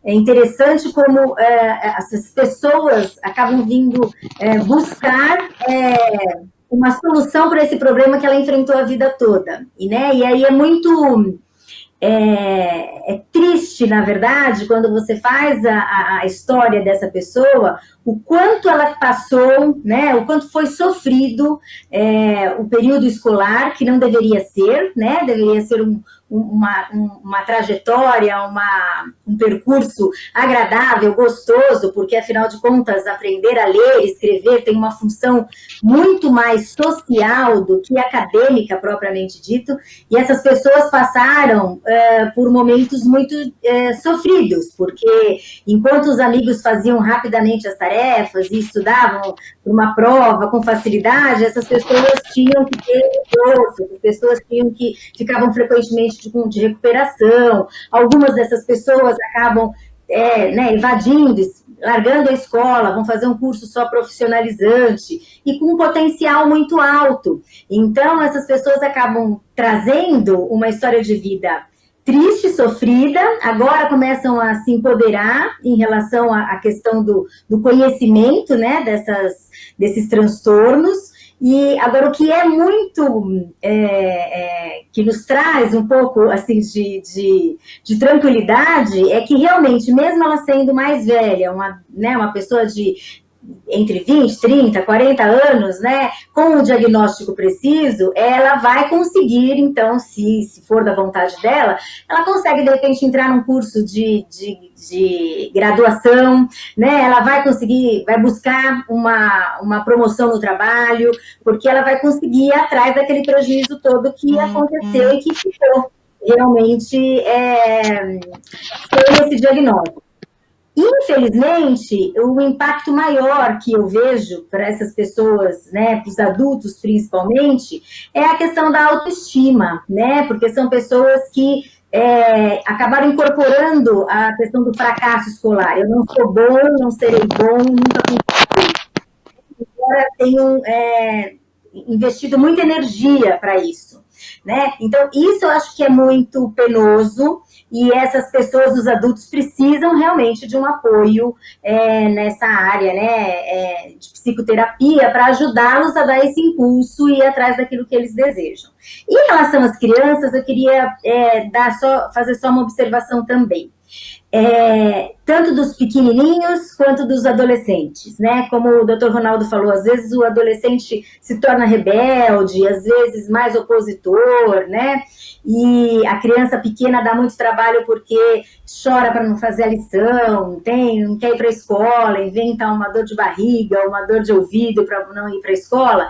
é interessante como essas pessoas acabam vindo buscar uma solução para esse problema que ela enfrentou a vida toda. E aí é muito triste, na verdade, quando você faz a história dessa pessoa, o quanto ela passou, né, o quanto foi sofrido o período escolar, que não deveria ser, né, deveria ser uma trajetória, um percurso agradável, gostoso, porque, afinal de contas, aprender a ler e escrever tem uma função muito mais social do que acadêmica, propriamente dito, e essas pessoas passaram por momentos muito sofridos, porque enquanto os amigos faziam rapidamente as tarefas e estudavam para uma prova com facilidade, essas pessoas tinham que ter esforço, as pessoas ficavam frequentemente de recuperação, algumas dessas pessoas acabam evadindo, largando a escola, vão fazer um curso só profissionalizante e com um potencial muito alto. Então, essas pessoas acabam trazendo uma história de vida triste, sofrida, agora começam a se empoderar em relação à questão do conhecimento, né, desses transtornos. E agora, o que é muito, que nos traz um pouco assim, de tranquilidade, é que realmente, mesmo ela sendo mais velha, uma pessoa de entre 20, 30, 40 anos, né, com o diagnóstico preciso, ela vai conseguir, então, se for da vontade dela, ela consegue, de repente, entrar num curso de graduação, né, ela vai conseguir, vai buscar uma promoção no trabalho, porque ela vai conseguir ir atrás daquele prejuízo todo que aconteceu e que ficou realmente sem esse diagnóstico. Infelizmente, o impacto maior que eu vejo para essas pessoas, né, para os adultos principalmente, é a questão da autoestima, né, porque são pessoas que acabaram incorporando a questão do fracasso escolar. Eu não sou bom, não serei bom, nunca consegui. Agora tenho investido muita energia para isso, né? Então, isso eu acho que é muito penoso. E essas pessoas, os adultos, precisam realmente de um apoio nessa área, né, de psicoterapia, para ajudá-los a dar esse impulso e ir atrás daquilo que eles desejam. Em relação às crianças, eu queria fazer só uma observação também. Tanto dos pequenininhos quanto dos adolescentes, né? Como o Dr. Ronaldo falou, às vezes o adolescente se torna rebelde, às vezes mais opositor, né? E a criança pequena dá muito trabalho porque chora para não fazer a lição, não quer ir para a escola, inventa uma dor de barriga, uma dor de ouvido para não ir para a escola.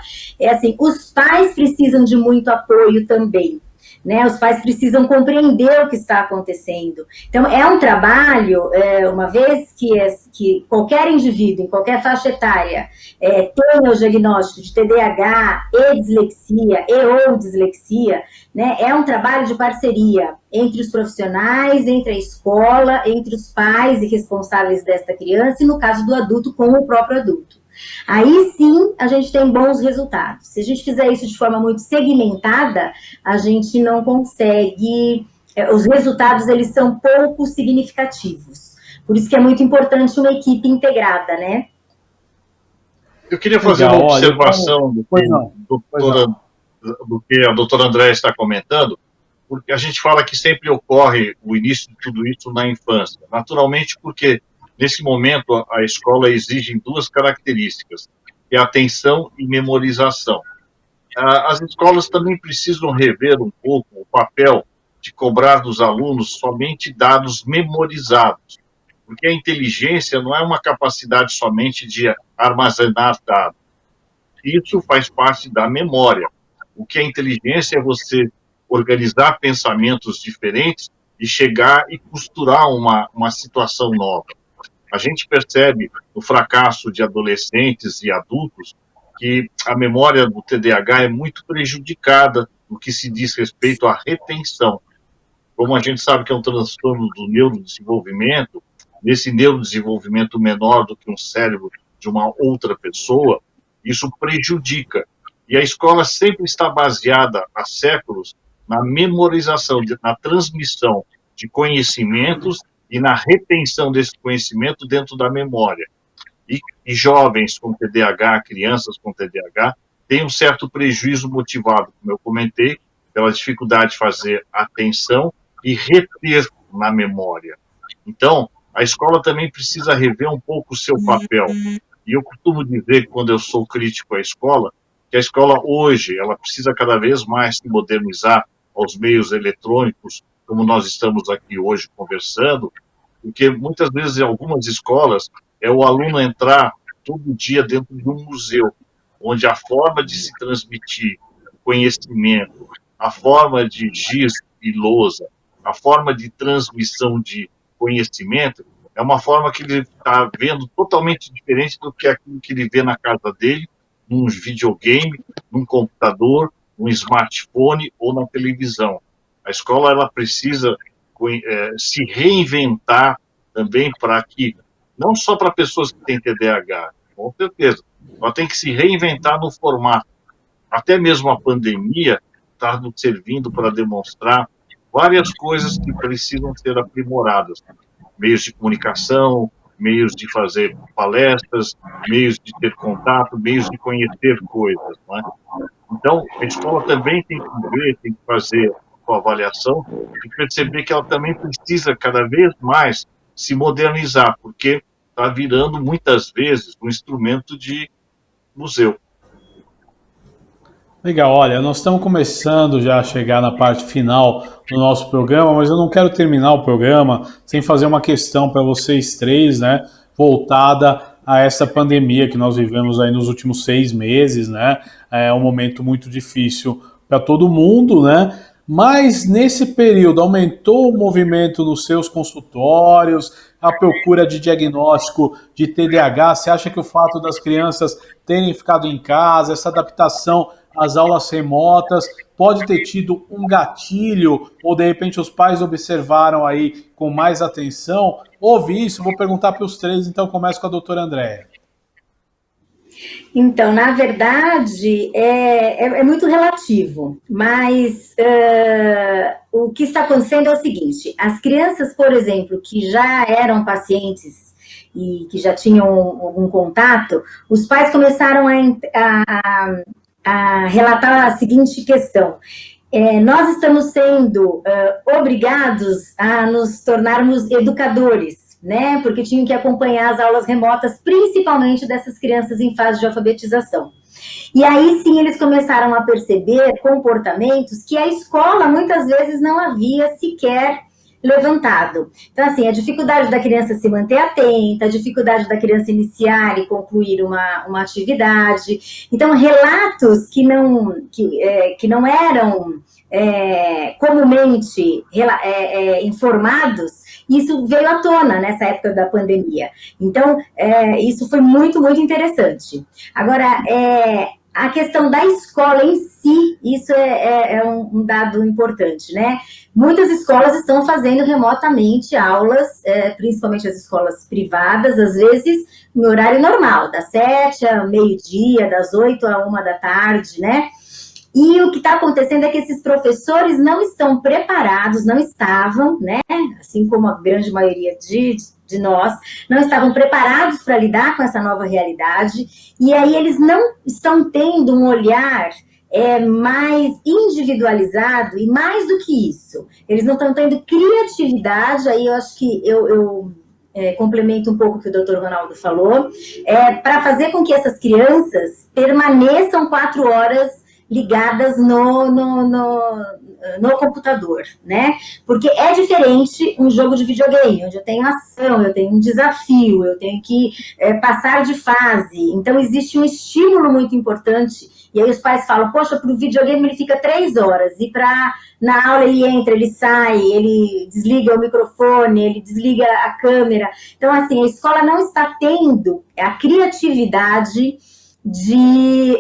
Assim, os pais precisam de muito apoio também. Né, os pais precisam compreender o que está acontecendo. Então, é um trabalho, uma vez que qualquer indivíduo, em qualquer faixa etária, tenha o diagnóstico de TDAH e ou dislexia, né, é um trabalho de parceria entre os profissionais, entre a escola, entre os pais e responsáveis desta criança, e no caso do adulto, com o próprio adulto. Aí sim a gente tem bons resultados. Se a gente fizer isso de forma muito segmentada, a gente não consegue, os resultados eles são pouco significativos. Por isso que é muito importante uma equipe integrada, né? Eu queria fazer uma observação do que a doutora Andréa está comentando, porque a gente fala que sempre ocorre o início de tudo isso na infância. Naturalmente, porque nesse momento, a escola exige duas características, que é atenção e memorização. As escolas também precisam rever um pouco o papel de cobrar dos alunos somente dados memorizados, porque a inteligência não é uma capacidade somente de armazenar dados. Isso faz parte da memória. O que é inteligência é você organizar pensamentos diferentes e chegar e costurar uma situação nova. A gente percebe no fracasso de adolescentes e adultos que a memória do TDAH é muito prejudicada no que se diz respeito à retenção. Como a gente sabe que é um transtorno do neurodesenvolvimento, nesse neurodesenvolvimento menor do que um cérebro de uma outra pessoa, isso prejudica. E a escola sempre está baseada há séculos na memorização, na transmissão de conhecimentos e na retenção desse conhecimento dentro da memória. E jovens com TDAH, crianças com TDAH, têm um certo prejuízo motivado, como eu comentei, pela dificuldade de fazer atenção e reter na memória. Então, a escola também precisa rever um pouco o seu papel. E eu costumo dizer, quando eu sou crítico à escola, que a escola hoje, ela precisa cada vez mais se modernizar aos meios eletrônicos, como nós estamos aqui hoje conversando, porque muitas vezes em algumas escolas é o aluno entrar todo dia dentro de um museu, onde a forma de se transmitir conhecimento, a forma de giz e lousa, a forma de transmissão de conhecimento é uma forma que ele está vendo totalmente diferente do que aquilo que ele vê na casa dele, num videogame, num computador, num smartphone ou na televisão. A escola ela precisa se reinventar também para que, não só para pessoas que têm TDAH, com certeza, ela tem que se reinventar no formato. Até mesmo a pandemia está nos servindo para demonstrar várias coisas que precisam ser aprimoradas. Meios de comunicação, meios de fazer palestras, meios de ter contato, meios de conhecer coisas. Não é? Então, a escola também tem que ver, tem que fazer a avaliação e perceber que ela também precisa cada vez mais se modernizar, porque está virando muitas vezes um instrumento de museu. Legal, olha, nós estamos começando já a chegar na parte final do nosso programa, mas eu não quero terminar o programa sem fazer uma questão para vocês três, né, voltada a essa pandemia que nós vivemos aí nos últimos 6 meses, né, é um momento muito difícil para todo mundo, né, mas nesse período aumentou o movimento nos seus consultórios, a procura de diagnóstico de TDAH. Você acha que o fato das crianças terem ficado em casa, essa adaptação às aulas remotas, pode ter tido um gatilho, ou de repente os pais observaram aí com mais atenção? Houve isso? Vou perguntar para os três, então começo com a doutora Andréa. Então, na verdade, é muito relativo, mas o que está acontecendo é o seguinte: as crianças, por exemplo, que já eram pacientes e que já tinham algum contato, os pais começaram a relatar a seguinte questão: nós estamos sendo obrigados a nos tornarmos educadores, né? Porque tinham que acompanhar as aulas remotas, principalmente dessas crianças em fase de alfabetização. E aí sim eles começaram a perceber comportamentos que a escola muitas vezes não havia sequer levantado. Então, assim, a dificuldade da criança se manter atenta, a dificuldade da criança iniciar e concluir uma atividade. Então, relatos que não eram comumente informados, isso veio à tona nessa época da pandemia. Então, isso foi muito, muito interessante. Agora, a questão da escola em si, isso é um dado importante, né? Muitas escolas estão fazendo remotamente aulas, principalmente as escolas privadas, às vezes no horário normal, das 7 ao meio-dia, das 8 à 1 da tarde, né? E o que está acontecendo é que esses professores não estão preparados, não estavam, né? Assim como a grande maioria de nós, não estavam preparados para lidar com essa nova realidade, e aí eles não estão tendo um olhar mais individualizado, e mais do que isso, eles não estão tendo criatividade. Aí eu acho que eu complemento um pouco o que o doutor Ronaldo falou, para fazer com que essas crianças permaneçam 4 horas ligadas no computador, né? Porque é diferente um jogo de videogame, onde eu tenho ação, eu tenho um desafio, eu tenho que passar de fase. Então, existe um estímulo muito importante. E aí os pais falam: poxa, para o videogame ele fica 3 horas, e na aula ele entra, ele sai, ele desliga o microfone, ele desliga a câmera. Então, assim, a escola não está tendo a criatividade de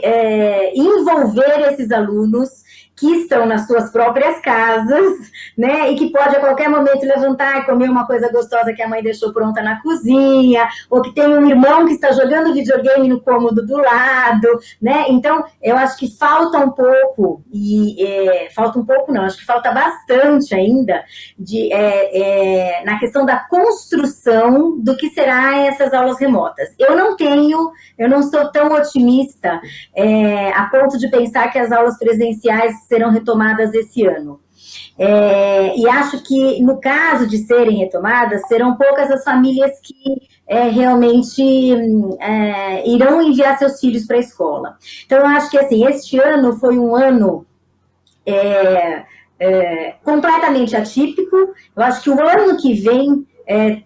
envolver esses alunos que estão nas suas próprias casas, né, e que pode a qualquer momento levantar e comer uma coisa gostosa que a mãe deixou pronta na cozinha, ou que tem um irmão que está jogando videogame no cômodo do lado, né? Então, eu acho que falta um pouco, acho que falta bastante ainda na questão da construção do que será essas aulas remotas. Eu não sou tão otimista a ponto de pensar que as aulas presenciais serão retomadas esse ano. E acho que, no caso de serem retomadas, serão poucas as famílias que realmente irão enviar seus filhos para a escola. Então, eu acho que, assim, este ano foi um ano completamente atípico. Eu acho que o ano que vem,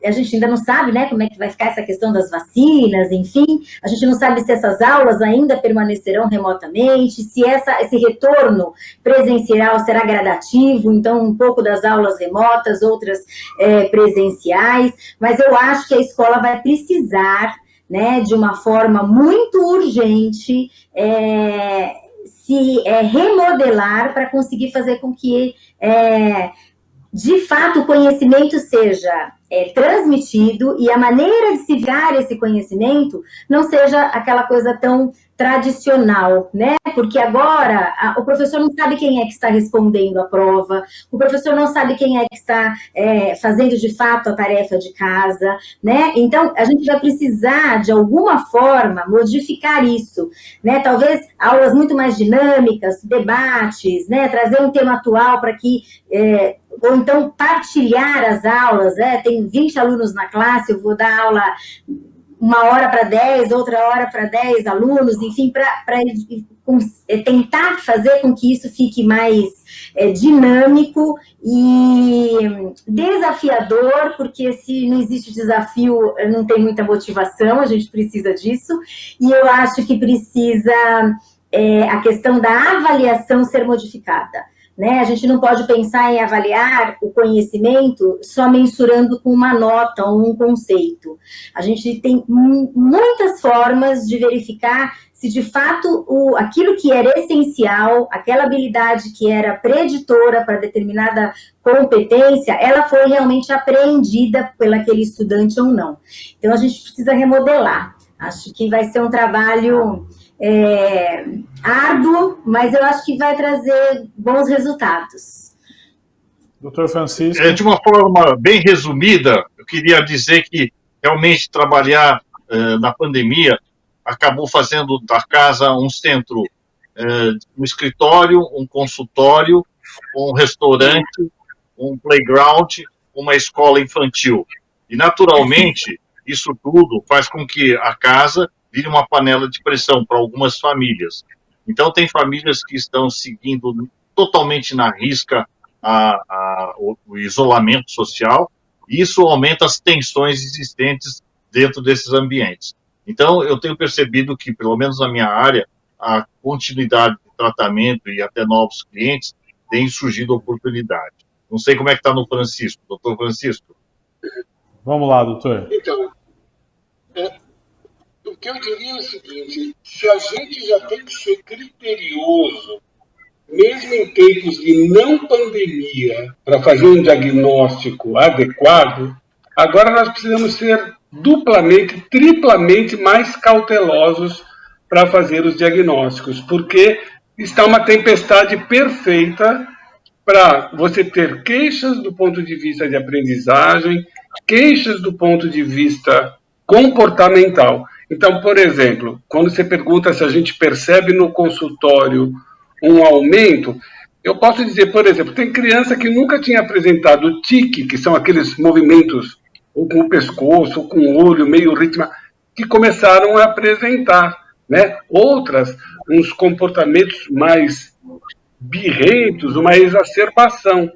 a gente ainda não sabe, né, como é que vai ficar essa questão das vacinas, enfim, a gente não sabe se essas aulas ainda permanecerão remotamente, se esse retorno presencial será gradativo, então um pouco das aulas remotas, outras presenciais, mas eu acho que a escola vai precisar, né, de uma forma muito urgente, se remodelar para conseguir fazer com que, de fato, o conhecimento seja transmitido e a maneira de se dar esse conhecimento não seja aquela coisa tão tradicional, né? Porque agora o professor não sabe quem é que está respondendo a prova, o professor não sabe quem é que está fazendo de fato a tarefa de casa, né? Então, a gente vai precisar, de alguma forma, modificar isso, né? Talvez aulas muito mais dinâmicas, debates, né? Trazer um tema atual para que... ou então partilhar as aulas, tem 20 alunos na classe, eu vou dar aula 1 hora para 10, outra hora para 10 alunos, enfim, para tentar fazer com que isso fique mais dinâmico e desafiador, porque se não existe desafio, não tem muita motivação, a gente precisa disso, e eu acho que precisa a questão da avaliação ser modificada. Né? A gente não pode pensar em avaliar o conhecimento só mensurando com uma nota ou um conceito. A gente tem muitas formas de verificar se, de fato, aquilo que era essencial, aquela habilidade que era preditora para determinada competência, ela foi realmente apreendida por aquele estudante ou não. Então, a gente precisa remodelar. Acho que vai ser um trabalho... árduo, mas eu acho que vai trazer bons resultados. Doutor Francisco? De uma forma bem resumida, eu queria dizer que realmente trabalhar na pandemia acabou fazendo da casa um centro, um escritório, um consultório, um restaurante, um playground, uma escola infantil. E, naturalmente, isso tudo faz com que a casa vire uma panela de pressão para algumas famílias. Então, tem famílias que estão seguindo totalmente na risca o isolamento social, e isso aumenta as tensões existentes dentro desses ambientes. Então, eu tenho percebido que, pelo menos na minha área, a continuidade de tratamento e até novos clientes tem surgido oportunidade. Não sei como é que está no Francisco, doutor Francisco. Vamos lá, doutor. Então, o que eu diria é o seguinte: se a gente já tem que ser criterioso, mesmo em tempos de não pandemia, para fazer um diagnóstico adequado, agora nós precisamos ser duplamente, triplamente mais cautelosos para fazer os diagnósticos, porque está uma tempestade perfeita para você ter queixas do ponto de vista de aprendizagem, queixas do ponto de vista comportamental. Então, por exemplo, quando você pergunta se a gente percebe no consultório um aumento, eu posso dizer, por exemplo, tem criança que nunca tinha apresentado tique, que são aqueles movimentos ou com o pescoço, ou com o olho meio ritmo, que começaram a apresentar, né? Outras, uns comportamentos mais birrentos, uma exacerbação.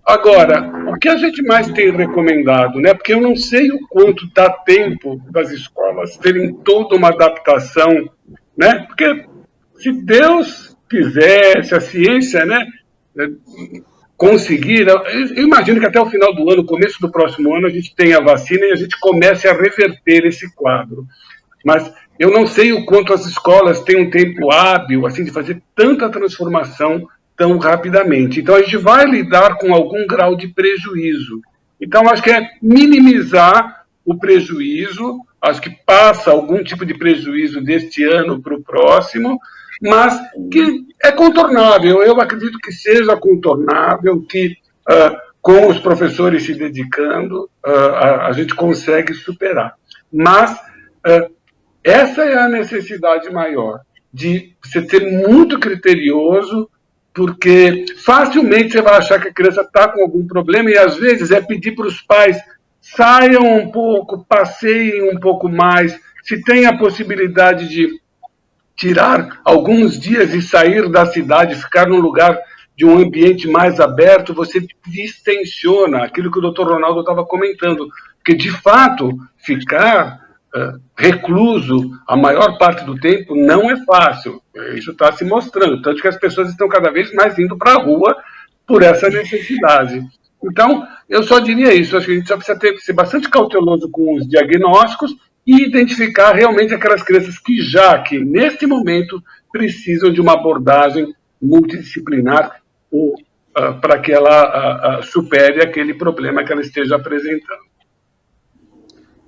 Agora, o que a gente mais tem recomendado, né? Porque eu não sei o quanto dá tempo das escolas terem toda uma adaptação, né? Porque se Deus quiser, se a ciência, né, conseguir, eu imagino que até o final do ano, começo do próximo ano, a gente tenha a vacina e a gente comece a reverter esse quadro. Mas eu não sei o quanto as escolas têm um tempo hábil assim de fazer tanta transformação tão rapidamente. Então, a gente vai lidar com algum grau de prejuízo. Então, acho que é minimizar o prejuízo, acho que passa algum tipo de prejuízo deste ano para o próximo, mas que é contornável. Eu acredito que seja contornável, que com os professores se dedicando, a gente consegue superar. Mas essa é a necessidade maior, de você ser muito criterioso porque facilmente você vai achar que a criança está com algum problema e às vezes é pedir para os pais saiam um pouco, passeiem um pouco mais, se tem a possibilidade de tirar alguns dias e sair da cidade, ficar num lugar de um ambiente mais aberto, você distensiona aquilo que o Dr. Ronaldo estava comentando, porque de fato ficar recluso a maior parte do tempo não é fácil. Isso está se mostrando, tanto que as pessoas estão cada vez mais indo para a rua por essa necessidade. Então, eu só diria isso, acho que a gente só precisa ser bastante cauteloso com os diagnósticos e identificar realmente aquelas crianças que neste momento, precisam de uma abordagem multidisciplinar para que ela supere aquele problema que ela esteja apresentando.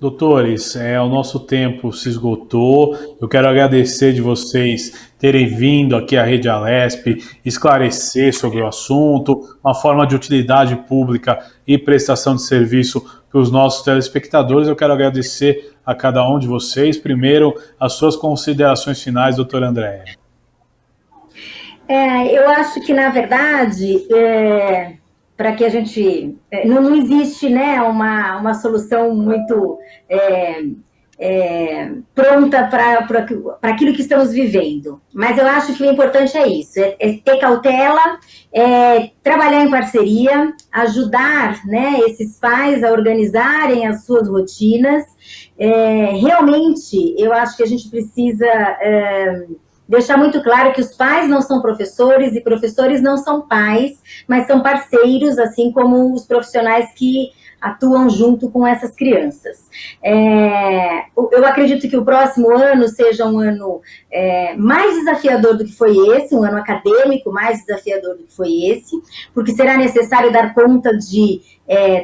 Doutores, o nosso tempo se esgotou. Eu quero agradecer de vocês terem vindo aqui à Rede Alesp esclarecer sobre o assunto, uma forma de utilidade pública e prestação de serviço para os nossos telespectadores. Eu quero agradecer a cada um de vocês. Primeiro, as suas considerações finais, doutora Andréia. Eu acho que, na verdade, para que a gente... Não existe, né, uma solução muito pronta para aquilo que estamos vivendo. Mas eu acho que o importante é isso, é ter cautela, trabalhar em parceria, ajudar, né, esses pais a organizarem as suas rotinas. Realmente, eu acho que a gente precisa... deixar muito claro que os pais não são professores e professores não são pais, mas são parceiros, assim como os profissionais que atuam junto com essas crianças. Eu acredito que o próximo ano seja um ano mais desafiador do que foi esse, um ano acadêmico mais desafiador do que foi esse, porque será necessário dar conta de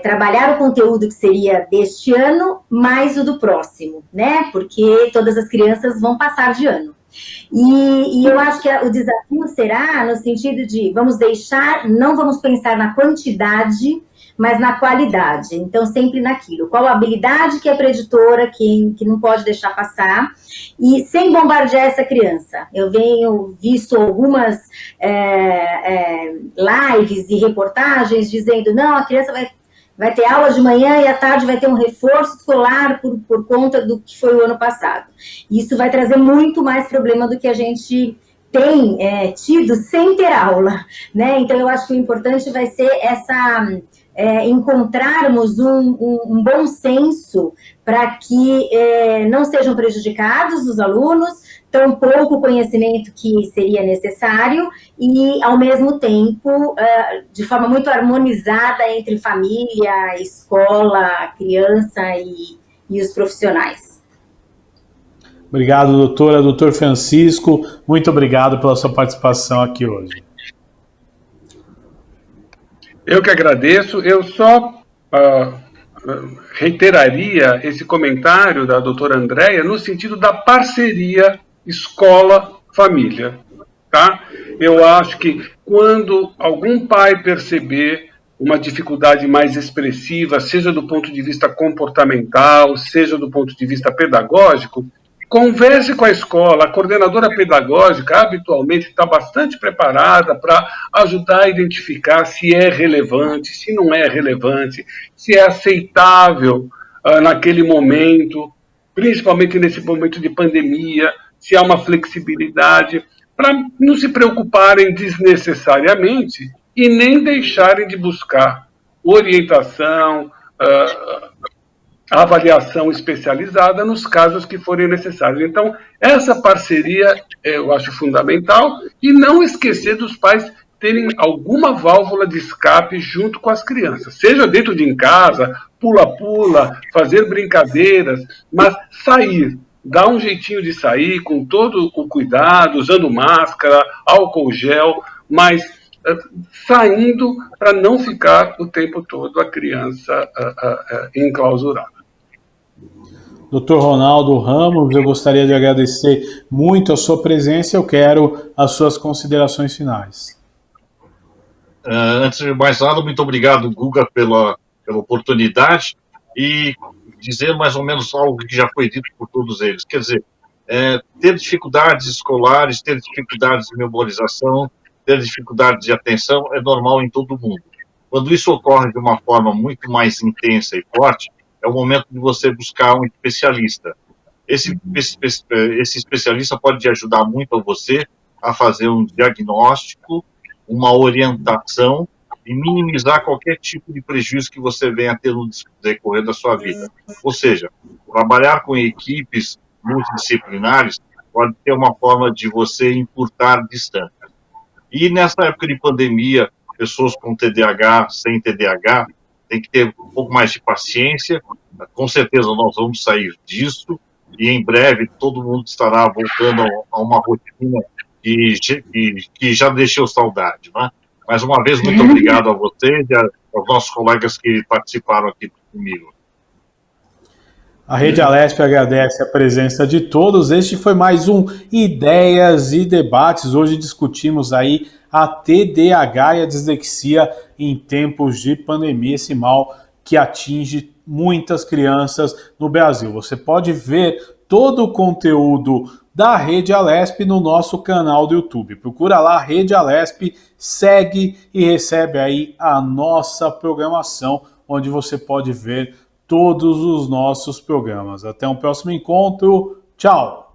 trabalhar o conteúdo que seria deste ano, mais o do próximo, né? Porque todas as crianças vão passar de ano. E eu acho que o desafio será no sentido de não vamos pensar na quantidade, mas na qualidade. Então, sempre naquilo. Qual a habilidade que é preditora, que não pode deixar passar, e sem bombardear essa criança. Eu venho visto algumas lives e reportagens dizendo, não, a criança vai ter aula de manhã e à tarde vai ter um reforço escolar por conta do que foi o ano passado. Isso vai trazer muito mais problema do que a gente tem tido sem ter aula, né? Então, eu acho que o importante vai ser encontrarmos um bom senso para que não sejam prejudicados os alunos, tão pouco conhecimento que seria necessário e, ao mesmo tempo, de forma muito harmonizada entre família, escola, criança e os profissionais. Obrigado, doutora. Doutor Francisco, muito obrigado pela sua participação aqui hoje. Eu que agradeço. Eu só reiteraria esse comentário da doutora Andréia no sentido da parceria escola-família, tá? Eu acho que quando algum pai perceber uma dificuldade mais expressiva, seja do ponto de vista comportamental, seja do ponto de vista pedagógico, converse com a escola. A coordenadora pedagógica habitualmente está bastante preparada para ajudar a identificar se é relevante, se não é relevante, se é aceitável naquele momento, principalmente nesse momento de pandemia, se há uma flexibilidade, para não se preocuparem desnecessariamente e nem deixarem de buscar orientação, avaliação especializada nos casos que forem necessários. Então, essa parceria eu acho fundamental e não esquecer dos pais terem alguma válvula de escape junto com as crianças, seja dentro de casa, pula-pula, fazer brincadeiras, mas sair, dar um jeitinho de sair com todo o cuidado, usando máscara, álcool gel, mas saindo para não ficar o tempo todo a criança enclausurada. Dr. Ronaldo Ramos, eu gostaria de agradecer muito a sua presença. Eu quero as suas considerações finais. Antes de mais nada, muito obrigado, Guga, pela oportunidade e dizer mais ou menos algo que já foi dito por todos eles. Quer dizer, ter dificuldades escolares, ter dificuldades de memorização, ter dificuldade de atenção é normal em todo mundo. Quando isso ocorre de uma forma muito mais intensa e forte, é o momento de você buscar um especialista. Esse especialista pode te ajudar muito a você a fazer um diagnóstico, uma orientação e minimizar qualquer tipo de prejuízo que você venha a ter no decorrer da sua vida. Ou seja, trabalhar com equipes multidisciplinares pode ser uma forma de você encurtar distâncias. E nessa época de pandemia, pessoas com TDAH, sem TDAH, tem que ter um pouco mais de paciência. Com certeza nós vamos sair disso e em breve todo mundo estará voltando a uma rotina que já deixou saudade, né? Mais uma vez, muito obrigado a você e aos nossos colegas que participaram aqui comigo. A Rede Alesp agradece a presença de todos. Este foi mais um Ideias e Debates. Hoje discutimos aí a TDAH e a dislexia em tempos de pandemia, esse mal que atinge muitas crianças no Brasil. Você pode ver todo o conteúdo da Rede Alesp no nosso canal do YouTube. Procura lá, Rede Alesp, segue e recebe aí a nossa programação, onde você pode ver todos os nossos programas. Até um próximo encontro. Tchau!